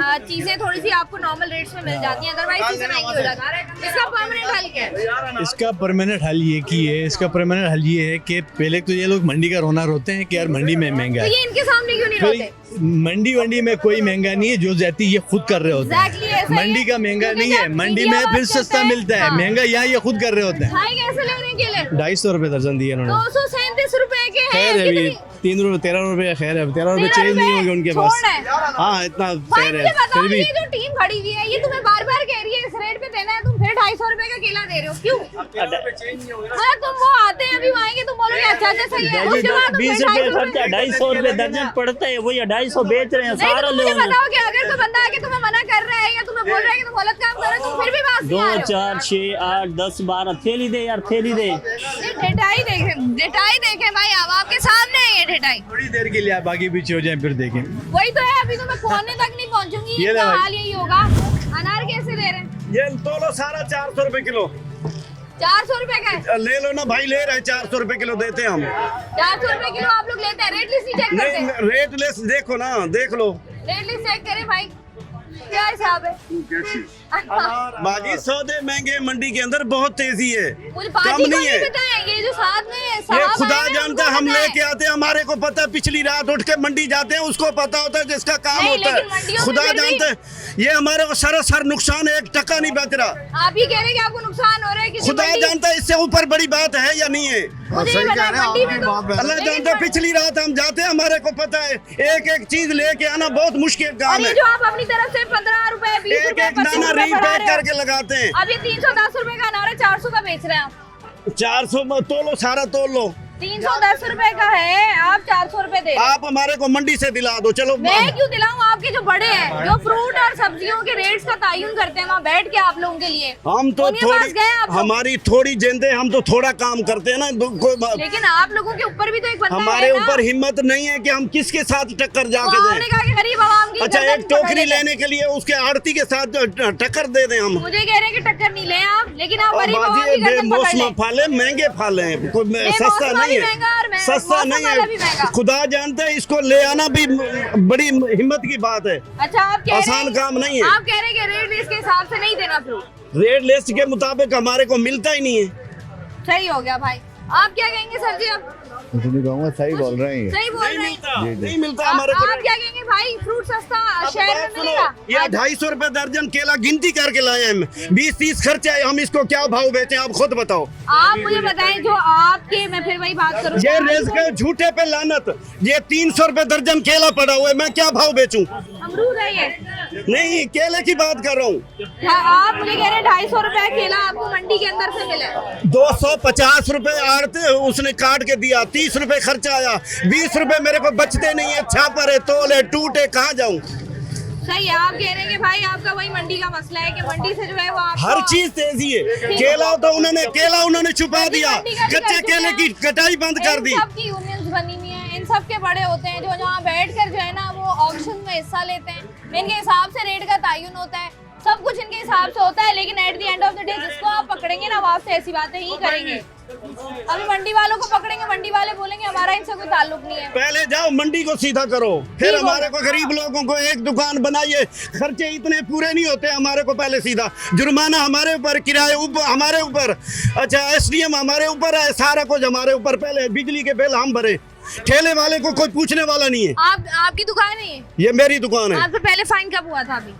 चीजें थोड़ी सी आपको नॉर्मल रेट्स में मिल जाती हैं, अदरवाइज चीजें महंगी हो जाती हैं। इसका परमानेंट हल क्या है? इसका परमानेंट हल ये की है, इसका परमानेंट हल ये है कि पहले तो ये लोग मंडी का रोना रोते हैं कि यार मंडी में महंगा तो है। ये इनके सामने क्यों नहीं रोते? फिर मंडी में कोई महंगा नहीं है, जो जाती ये खुद कर रहे होते Exactly हैं। ऐसा ही मंडी है। का महंगा क्योंकि नहीं है, जब मंडी मीडिया में बात फिर करता सस्ता है, मिलता है। हाँ। महंगा यहाँ ये खुद कर रहे होते हैं। भाई कैसे लेने के लिए? 250 रुपए दर्जन दिए उन्होंने। 237 रुपए के खैर हैं है अभी कितनी? 3 रुपए 13 रुपए खैर है, 13 रुपए 13 चेंज नहीं रुपए होंगे उनके पास। छोड़ है। हाँ इतना भाई खैर मुझे है बताओ, फिर भी। ये जो टीम खड़ी हुई है, ये तुम्हें बार बार कह रही है इस रेट पे देना है, तुम फिर 250 रुपए का केला दे रहे हो, क्यों? मतलब तुम वो आते हैं, अभी वो आएंगे, तुम बोलोगे अच्छा अच्छा सही है, उसके बाद तुम 20 फिर रुपये 250 खर्चा, 250 रुपये दर्जन पड़ता है, वही 250 बेच रहे हैं नहीं सारा तो मुझे लोग। बताओ कि अगर कोई बंदा आके तुम्हें मना कर रहा है या तुम्हें बोल रहा है कि तुम गलत काम कर रहे हो, तुम फिर भी बात नहीं 2 आ रहे हो। 4 6 8 10 12 थैली दे यार, थैली दे। डेटाई देखें भाई, अब आपके सामने है ये डेटाई। थोड़ी देर के लिए आप आगे पीछे हो जाएं फिर देखें। वही तो है, अभी तो मैं कोने तक नहीं पहुंचूंगी, ये इनका ले भाई। हाल यही होगा। अनार कैसे दे रहे हैं? ये तोलो सारा 400 रुपए किलो 400 रुपए का है। ले लो ना भाई, ले रहे 400 रुपए किलो देते हैं हम। 400 रुपए किलो आप लोग लेते हैं, रेट लिस्ट नहीं चेक करते? नहीं रेट लेस देखो ना, देख लो रेट लिस्ट चेक करें भाई, क्या हिसाब है? बाकी सौदे महंगे, मंडी के अंदर बहुत तेजी है, मुझे कम बाजी को नहीं नहीं है। बताएं, ये जो साथ में ये साहब खुदा आए हैं, जानता है, उनको हम पता है। लेके आते हैं, हमारे को पता है, पिछली रात उठ के मंडी जाते हैं, उसको पता होता है जिसका काम नहीं, होता लेकिन मंडियों है। में खुदा फिर भी- जानता है, ये हमारे को सरासर नुकसान है, 1 टका नहीं बच रहा। आप ही कह रहे हैं कि आपको नुकसान हो रहा है, किसी खुदा मंडी- जानता है, इससे ऊपर बड़ी बात है या नहीं है। मुझे ये बताएं, मंडी में तो- अल्लाह लेकिन जानता है, मंडी- पिछली रात हम जाते हैं, हमारे को पता है, एक एक चीज लेके आना बहुत मुश्किल और काम ये है। जो आप अपनी तरफ से 15 रुपए 20 एक रुपए एक 25 दाना रुपए बढ़ा रीपैक रहे हो। करके लगाते हैं। अब ये 310 रुपए का अनार है, 400 का बेच रहे हैं आप। 400 में तोलो, सारा तोल लो। 310 रुपए का है, आप 400 रुपए दे रहे हैं। आप हमारे को मंडी से दिला दो, चलो। मैं क्यों दिलाऊं? आपके जो बड़े हैं, जो फ्रूट और सब्जियों के रेट्स का तयन करते हैं, वहाँ बैठ के आप लोगों के लिए, हम तो उन्हीं पास थोड़ी, गए आप लोग। हमारी थोड़ी जेंदे, हम तो थोड़ा काम करते हैं ना। लेकिन आप लोगों के ऊपर भी तो एक बंदा हमारे है ना। ऊपर हिम्मत नहीं है कि हम किसके साथ टक्कर वो जाके आपने दें। कहा कि गरीब आवाम की अच्छा, गर्दन एक टोकरी पकड़ लेते हैं। लेने के लिए उसके आड़ती के साथ टक्कर दे दें हम। मुझे कह रहे हैं कि टक्कर नहीं ले आप, लेकिन आप और गरीब आवाम बाजी की गर्दन पकड़ बेमौसमा लें। फाले, महंगे फाले हैं, कोई सस्ता बेमौसमा नहीं भी है, महंगा और सस्ता मौसम नहीं वाला भी महंगा। है। खुदा जानता है, इसको ले आना भी बड़ी हिम्मत की बात है, अच्छा आप कह रहे आसान हैं, काम नहीं है। आप कह रहे हैं कि रेट लिस्ट के हिसाब से नहीं देना फ्रूट, रेट लिस्ट के मुताबिक हमारे को मिलता ही नहीं है। सही हो गया भाई। आप क्या कहेंगे सर जी? आप कुछ नहीं कहूँगा, सही बोल रहे हैं ये। सही बोल रहे हैं। नहीं मिलता हमारे को। आप क्या कहेंगे भाई? फ्रूट सस्ता अब शहर बात में सुनो, मिलेगा? ये 250 रुपए दर्जन केला गिनती करके लाए हम, 20-30 खर्चे आए, हम इसको क्या भाव बेचें, आप खुद बताओ। आप मुझे बताएं, जो आपके, मैं फिर वही बात करूँ, ये रिस्क है, झूठे पे लानत। ये 300 रुपए दर्जन केला पड़ा हुआ है, मैं क्या भाव बेचूं? अमरूद है ये नहीं, केले की बात कर रहा हूँ। आप मुझे कह रहे हैं 250 रुपए केला आपको मंडी के अंदर से मिला है। 250 रुपए आड़ते उसने काट के दिया, 30 रुपए खर्चा आया, 20 रुपए मेरे को बचते नहीं है, छापर है, तोल है, टूटे, कहाँ जाऊँ? सही है, आप कह रहे हैं कि भाई आपका वही मंडी का मसला है कि मंडी से जो है वो आपको हर चीज तेजी है। केला तो उन्होंने छुपा दिया, कच्चे केले की कटाई बंद कर दी। सबकी यूनियंस बनी हुई है, इन सब के बड़े होते हैं जो यहाँ बैठकर जो है ना वो ऑक्शन में हिस्सा लेते हैं, इनके हिसाब से रेट का तयन होता है, सब कुछ इनके हिसाब से होता है, लेकिन at the end of the day जिसको आप पकड़ेंगे ना वो आपसे ऐसी बातें ही करेंगे। अभी मंडी वालों को पकड़ेंगे, मंडी वाले बोलेंगे हमारा इनसे कोई ताल्लुक नहीं है। पहले जाओ मंडी को सीधा करो, फिर हमारे को गरीब लोगों को एक दुकान बनाइए, खर्चे इतने पूरे नहीं होते हमारे को, पहले सीधा जुर्माना हमारे ऊपर, किराए ऊपर हमारे ऊपर, अच्छा एसडीएम हमारे ऊपर है, सारा कुछ हमारे ऊपर, पहले बिजली के बिल हम भरे, ठेले वाले को कोई पूछने वाला नहीं है। आपकी दुकान है ये मेरी दुकान है। आपसे पहले फाइन कब हुआ था? अभी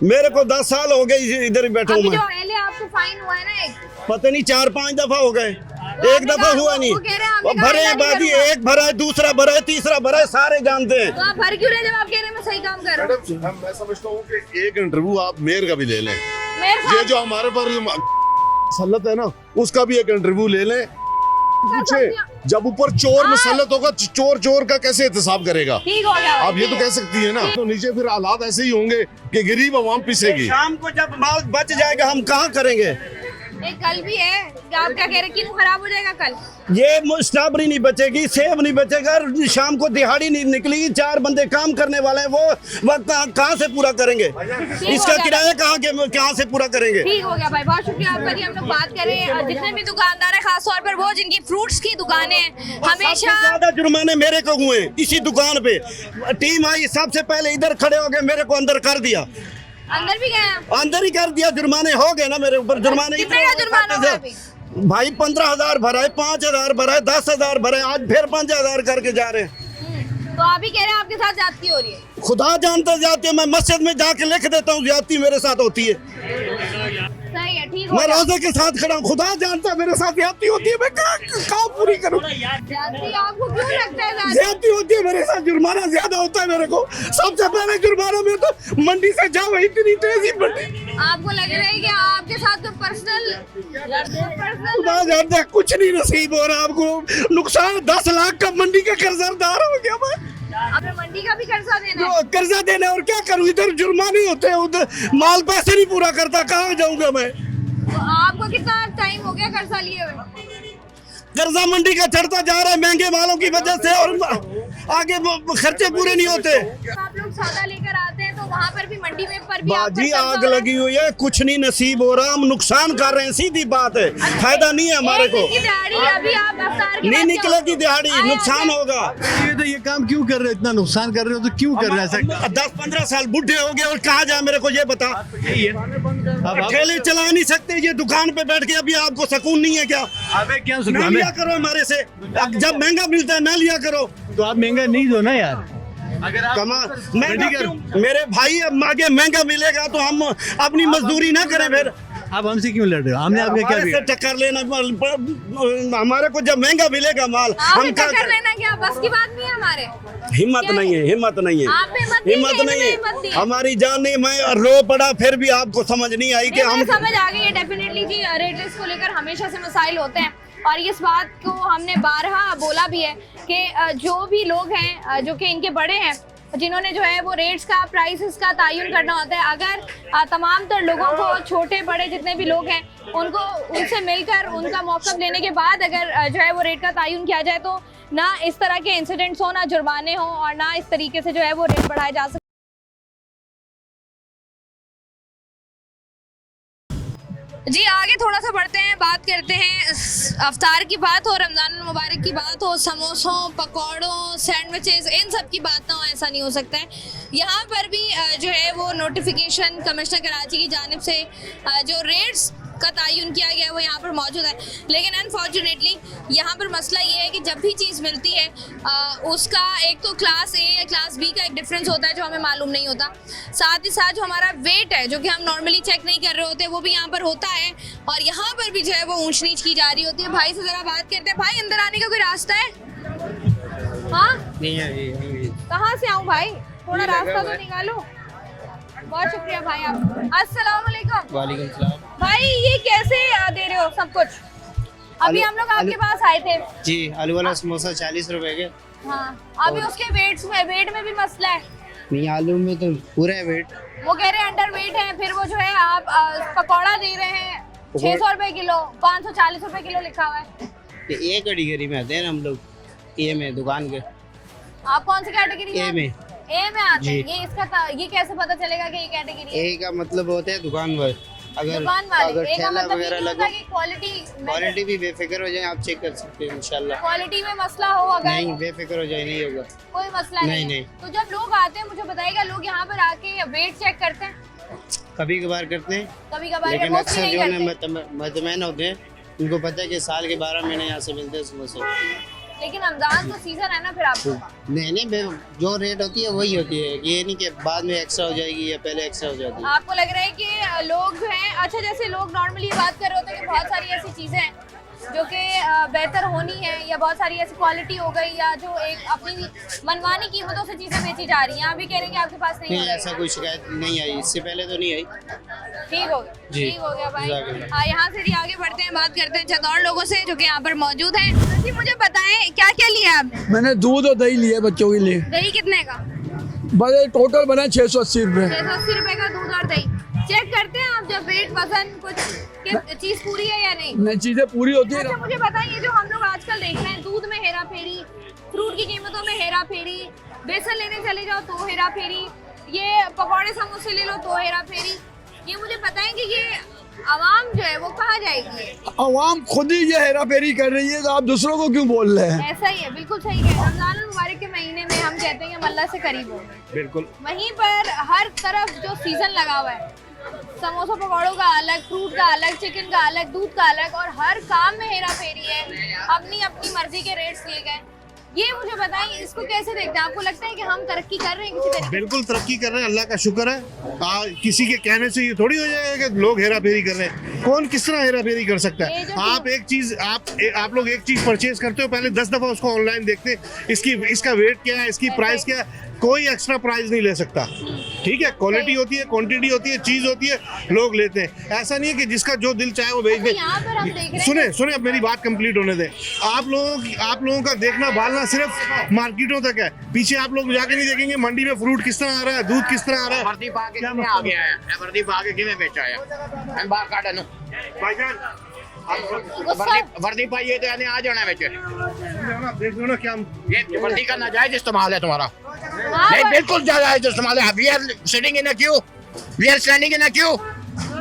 मेरे को 10 साल हो गए इधर ही बैठा हूँ मैं। जो पहले आपको फाइन हुआ है ना, एक पता नहीं 4-5 दफा हो गए, एक दफा हुआ नहीं। भरे बाकी एक भरा है, दूसरा भरा है, तीसरा भरा है, सारे जानते हैं। तो आप भर क्यों रहे जब आप कह रहे हैं मैं सही काम कर रहा हूँ? मैं समझता हूँ कि एक इंटरव्यू आप मेयर का भी ले लें, मेरे ये जो हमारे पर सल्लत है ना उसका भी एक इंटरव्यू ले लें, पूछे जब ऊपर चोर मुसल्लत होगा चोर का कैसे एहतसाब करेगा? ठीक हो गया, आप ये तो कह सकती है ना, तो नीचे फिर हालात ऐसे ही होंगे कि गरीब आवाम पिसेगी। शाम को जब माल बच जाएगा हम कहाँ करेंगे? एक कल भी है, आप क्या कह रहे हैं क्यों खराब हो जाएगा कल? ये स्ट्रॉबेरी नहीं बचेगी, सेब नहीं बचेगा, शाम को दिहाड़ी नहीं निकलेगी, 4 बंदे काम करने वाले हैं, वो कहाँ से पूरा करेंगे? इसका किराया कहाँ से पूरा करेंगे? ठीक हो गया भाई, बहुत शुक्रिया आपका जी। हम लोग बात करें जितने भी दुकानदार है, खासतौर पर वो जिनकी फ्रूट्स की दुकानें हैं, हमेशा ज्यादा जुर्माने मेरे को हुए इसी दुकान पे। टीम आई सबसे पहले इधर खड़े हो गए, मेरे को अंदर कर दिया, अंदर भी गए, अंदर ही कर दिया, जुर्माने हो गए ना मेरे ऊपर। जुर्माने कितने का जुर्माना हुआ अभी? भाई 15,000 भरा है, 5,000 भरा है, 10,000 भरा है, आज फिर 5,000 करके जा रहे हैं। तो आप ही कह रहे हैं आपके साथ ज्यादती हो रही है? खुदा जानता जाती है, मैं मस्जिद में जाके लिख देता हूँ ज्यादती मेरे साथ होती है। सही है, ठीक हो मैं गया। रोजे के साथ खड़ा हूँ, खुदा जानता है मेरे साथ ज्यादती होती है, मैं कहाँ पूरी करूँ? ज्यादती आपको क्यों लगता है? ज्यादती होती है मेरे साथ, जुर्माना ज्यादा होता है मेरे को। सबसे पहले जुर्माना में तो मंडी से जाओ, इतनी तेजी मंडी। आपको लग रहा है कि आपके साथ तो पर्सनल खुदा जानता है कुछ नहीं नसीब हो रहा, आपको नुकसान 10 लाख का मंडी का कर्जदार हो गया मैं। आपने मंडी का भी कर्जा देना है? कर्जा देना और क्या करूँ, इधर जुर्माने होते हैं, उधर माल पैसे नहीं पूरा करता, कहाँ जाऊंगा मैं? तो आपको कितना टाइम हो गया कर्जा लिए हुए? कर्जा मंडी का चढ़ता जा रहा है महंगे मालों की वजह से, और आगे खर्चे पूरे नहीं होते। आप लोग सौदा लेकर आते हैं तो वहाँ पर भी मंडी में पर भी बाजी आग लगी हुई है, कुछ नहीं नसीब हो रहा, हम नुकसान कर रहे हैं, सीधी बात है, फायदा नहीं है हमारे को। अभी आप अफ्तार की नहीं निकलेगी दिहाड़ी, नुकसान होगा। तो ये काम क्यों कर रहे हो, इतना नुकसान कर रहे हो तो क्यों कर रहे हैं? 10-15 साल बुढ़े हो गए और कहाँ जाए मेरे को ये बता। अब ठेले चला नहीं सकते, ये दुकान पे बैठ के अभी आपको सुकून नहीं है क्या? अबे क्या ना लिया करो हमारे से, जब महंगा मिलता है ना लिया करो। तो आप महंगा नहीं दो ना यार, मेरे भाई अब आगे महंगा मिलेगा तो हम अपनी मजदूरी ना करें, फिर आप हमसे क्यों लड़ रहे हो? हमने आपका क्या से टक्कर लेना, हमारे को जब महंगा मिलेगा माल हम क्या टक्कर लेना, क्या बस की बात नहीं है हमारे? हिम्मत नहीं है, हिम्मत नहीं है, आप में हिम्मत नहीं है, हमारी जान नहीं। मैं रो पड़ा फिर भी आपको समझ नहीं आई कि हम समझ आ गई है। डेफिनेटली जी रेट लिस्ट को लेकर हमेशा से मसाइल होते हैं और इस बात को हमने बारहा बोला भी है कि जो भी लोग हैं जो कि इनके बड़े हैं, जिन्होंने जो है वो रेट्स का, प्राइसेस का तयन करना होता है, अगर तमाम तर लोगों को, छोटे बड़े जितने भी लोग हैं, उनको उनसे मिलकर उनका मौक़िफ़ लेने के बाद अगर जो है वो रेट का तयन किया जाए तो ना इस तरह के इंसिडेंट्स हो, ना जुर्माने हो और ना इस तरीके से जो है वो रेट बढ़ाए जा सकते। जी आगे थोड़ा सा बढ़ते हैं, बात करते हैं अफ्तार की बात हो, रमज़ान मुबारक की बात हो, समोसों, पकौड़ों, सैंडविचेस, इन सब की बात ना हो, ऐसा नहीं हो सकता है। यहाँ पर भी जो है वो नोटिफिकेशन कमिश्नर कराची की जानिब से जो रेट्स का तयन किया गया है वो यहाँ पर मौजूद है, लेकिन अनफॉर्चुनेटली यहाँ पर मसला ये है कि जब भी चीज़ मिलती है उसका एक तो क्लास ए या क्लास बी का एक डिफरेंस होता है जो हमें मालूम नहीं होता, साथ ही साथ जो हमारा वेट है जो कि हम नॉर्मली चेक नहीं कर रहे होते वो भी यहाँ पर होता है और यहाँ पर भी जो है वो ऊंच नीच की जा रही होती है। भाई से ज़रा बात करते हैं। भाई अंदर आने का कोई रास्ता है? हाँ नहीं है, कहाँ से आऊँ भाई, थोड़ा रास्ता तो निकालो। बहुत शुक्रिया भाई आप। अस्सलाम वालेकुम। वालेकुम सलाम। भाई ये कैसे दे रहे हो सब कुछ? अभी हम लोग आपके पास आए थे। जी, आलू वाला समोसा 40 रुपए के। हाँ, अभी उसके वेट में भी मसला है। नहीं, आलू में तो पूरा है वेट। वो कह रहे हैं अंडर वेट है, फिर वो जो है आप पकौड़ा दे रहे हैं 600 रुपए किलो, 540 रुपए किलो लिखा हुआ है। ये कैटेगरी में आते हैं हम लोग, ए में दुकान के। आप कौन सी कैटेगरी ए में। ए में आते हैं। ये कैसे पता चलेगा कि ये कैटेगरी है? ए का मतलब होता है दुकान पर। अगर दुकान वाले। अगर ए का ठेला मतलब वगैरह ये लगा, कि क्वालिटी भी बेफिक्र हो जाए, आप चेक कर सकते हैं इंशाल्लाह। क्वालिटी में मसला हो अगर नहीं, बेफिक्र हो जाए, नहीं होगा कोई मसला नहीं, है। नहीं। तो जब लोग आते हैं, मुझे बताइएगा, लोग यहाँ पर आके वेट चेक करते हैं? कभी कभार करते हैं, कभी कभार, लेकिन रोज भी अक्सर नहीं जो करते। मदमैन होते हैं उनको पता है कि साल के 12 महीने यहाँ से मिलते हैं समोसे। लेकिन रमजान तो सीजन है ना, फिर आपको नहीं, जो रेट होती है वही होती है। ये नहीं कि बाद में एक्स्ट्रा हो जाएगी या पहले एक्स्ट्रा हो जाती है। आपको लग रहा है कि लोग जो हैं, अच्छा जैसे लोग नॉर्मली ये बात कर रहे होते हैं कि बहुत सारी ऐसी चीज़ें हैं जो कि बेहतर होनी है, या बहुत सारी ऐसी क्वालिटी हो गई, या जो एक अपनी मनमानी कीमतों से चीज़ें बेची जा रही हैं, आप भी कह रहे हैं कि आपके पास नहीं नहीं, हो रही। ऐसा कोई शिकायत नहीं आई, इससे पहले तो नहीं आई। ठीक हो गया, जी। ठीक हो गया भाई। जज़ाकल्लाह। यहाँ से भी आगे बढ़ते हैं, बात करते हैं चंद और लोगों से जो कि यहाँ पर मौजूद हैं। जी मुझे बताएं, क्या क्या लिया आप? मैंने दूध और दही लिया बच्चों के लिए। दही कितने का? बस टोटल बना 680 रुपए। 680 रुपए का दूध और दही। चेक करते हैं आप जब वेट वजन कुछ चीज पूरी है या नहीं? नहीं, चीजें पूरी होती है। अच्छा मुझे बताइए, जो हम लोग आजकल देख रहे हैं, दूध में हेरा फेरी, फ्रूट की कीमतों में हेरा फेरी, बेसन लेने चले जाओ तो हेरा फेरी, ये पकौड़े समोसे ले लो तो हेरा फेरी, ये मुझे बताएं कि ये आवाम जो है वो कहाँ जाएगी? अवाम खुद ही ये हेरा फेरी कर रही है, तो आप दूसरों को क्यों बोल रहे हैं? ऐसा ही है, बिल्कुल सही है। रमजान मुबारक के महीने में हम कहते हैं कि हम अल्लाह से करीब हो, बिल्कुल। वहीं पर हर तरफ जो सीजन लगा हुआ है, समोसा पकौड़ों का अलग, फ्रूट का अलग, चिकन का अलग, दूध का अलग, और हर काम में हेरा फेरी है, अपनी अपनी मर्जी के रेट्स लिए गए। ये मुझे बताएं, इसको कैसे देखते हैं? आपको लगता है कि हम तरक्की कर रहे हैं किसी तरीके? बिल्कुल तरक्की कर रहे हैं, अल्लाह का शुक्र है। किसी के कहने से ये थोड़ी हो जाएगा कि लोग हेरा फेरी कर रहे हैं। कौन किस तरह हेरा फेरी कर सकता है? आप एक चीज आप लोग एक चीज परचेज करते हो, पहले 10 दफा उसको ऑनलाइन देखते हैं, इसका वेट क्या है, इसकी प्राइस क्या है, कोई एक्स्ट्रा प्राइस नहीं ले सकता। ठीक है, क्वालिटी होती है, क्वांटिटी होती है, चीज होती है, लोग लेते हैं। ऐसा नहीं है कि जिसका जो दिल चाहे वो भेज दे। यहाँ पर हम देख रहे हैं, सुने अब मेरी बात कंप्लीट होने दें। आप लोगों का देखना भालना सिर्फ मार्केटों तक है, पीछे आप लोग जाके नहीं देखेंगे मंडी में फ्रूट किस तरह आ रहा है, दूध किस तरह आ रहा है। वर्दी पा के किਵੇਂ आ गया है? वर्दी पा के किਵੇਂ बेचा है? मैं बाहर काटा नु भाईजान वर्दी पाइए तो यानी आ जाना बेचे। देख लो ना क्या ये वर्दी का नाजायज इस्तेमाल है तुम्हारा। हाँ, नहीं, बिल्कुल जायज इस्तेमाल है। We are sitting in a queue, we are standing in a queue.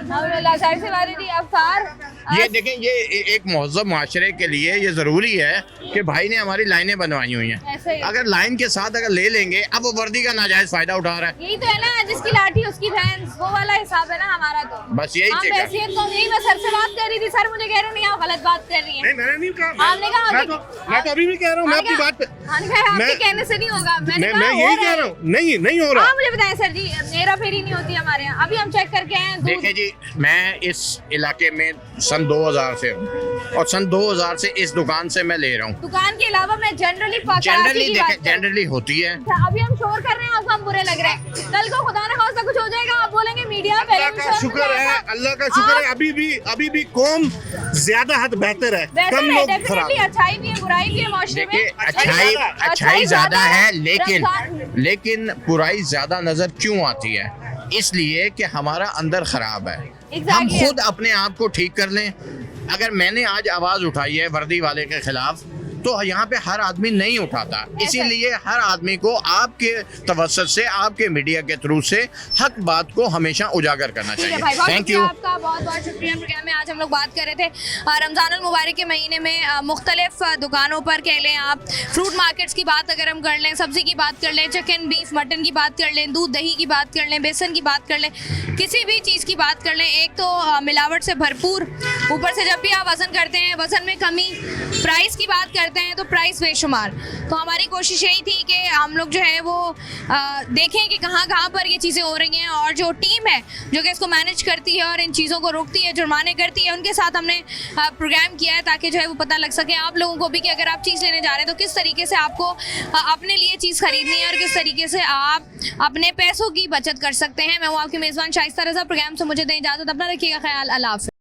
जाहिर सी बात है जी, अफ्तार ये देखें, ये एक महज़ब माशरे के लिए ये ज़रूरी है कि भाई ने हमारी लाइनें बनवाई हुई ऐसे हैं। ही। अगर लाइन के साथ अगर ले लेंगे, अब वो वर्दी का नाजायज फ़ायदा उठा रहा है। यही तो है ना, जिसकी लाठी उसकी भैंस, वो वाला हिसाब है ना हमारा। तो बस यही हम चीज़ है। हैसियत तो यही, मैं सर से बात कर रही थी, सर मुझे कह रहे नहीं, आप गलत बात कर रही हैं। नहीं, मैंने नहीं कहा। आपने कहा मैं तो अभी भी कह रहा हूँ, मैं आपकी बात आपके कहने से नहीं होगा। मैं यही कह रहा हूँ, नहीं हो रहा। हाँ मुझे बताएं सर जी, हेरा फेरी नहीं होती हमारे यहाँ? अभी हम चेक करके आए हैं। देखिए जी, मैं इस इलाके में सन 2000 से हूँ, और सन 2000 से इस दुकान से मैं ले रहा हूँ। दुकान के अलावा मैं जनरली होती है। अभी हम शोर कर रहे हैं, आपको हम बुरे लग रहे हैं। कल को खुदा न खास्ता कुछ हो जाएगा, आप बोलेंगे मीडिया अल्लाह का शुक्र है, अभी भी कौम ज्यादा हद बेहतर है, कम लोग खराब। अच्छाई भी है, बुराई भी है माशरे में। देखिए, अच्छाई ज्यादा है, लेकिन बुराई ज्यादा नजर क्यों आती है? इसलिए कि हमारा अंदर खराब है। हम खुद अपने आप को ठीक कर लें। अगर मैंने आज आवाज उठाई है वर्दी वाले के खिलाफ, तो यहाँ पे हर आदमी नहीं उठाता। इसीलिए हर आदमी को आपके तवज्जुह से, आपके मीडिया के थ्रू से हक बात को हमेशा उजागर करना चाहिए। थैंक यू, आपका बहुत बहुत शुक्रिया। प्रोग्राम में आज हम लोग बात कर रहे थे रमज़ान अल मुबारक के महीने में मुख्तलिफ दुकानों पर, कह लें आप फ्रूट मार्केट्स की बात अगर हम कर लें, सब्जी की बात कर लें, चिकन बीफ मटन की बात कर लें, दूध दही की बात कर लें, बेसन की बात कर लें, किसी भी चीज़ की बात कर लें, एक तो मिलावट से भरपूर, ऊपर से जब भी आप वज़न करते हैं वज़न में कमी, प्राइस की बात करते कहते हैं तो प्राइस बेशुमार। तो हमारी कोशिश यही थी कि हम लोग जो है वो देखें कि कहाँ कहाँ पर ये चीज़ें हो रही हैं, और जो टीम है जो कि इसको मैनेज करती है और इन चीज़ों को रोकती है, जुर्माने करती है, उनके साथ हमने प्रोग्राम किया है ताकि जो है वो पता लग सके आप लोगों को भी कि अगर आप चीज़ लेने जा रहे हैं तो किस तरीके से आपको अपने लिए चीज़ खरीदनी है और किस तरीके से आप अपने पैसों की बचत कर सकते हैं। मैं हूँ आपकी मेज़बान शाइस्ता रज़ा। प्रोग्राम से मुझे दें इजाज़त, अपना रखिएगा ख्याल, अल्लाह हाफ़िज़।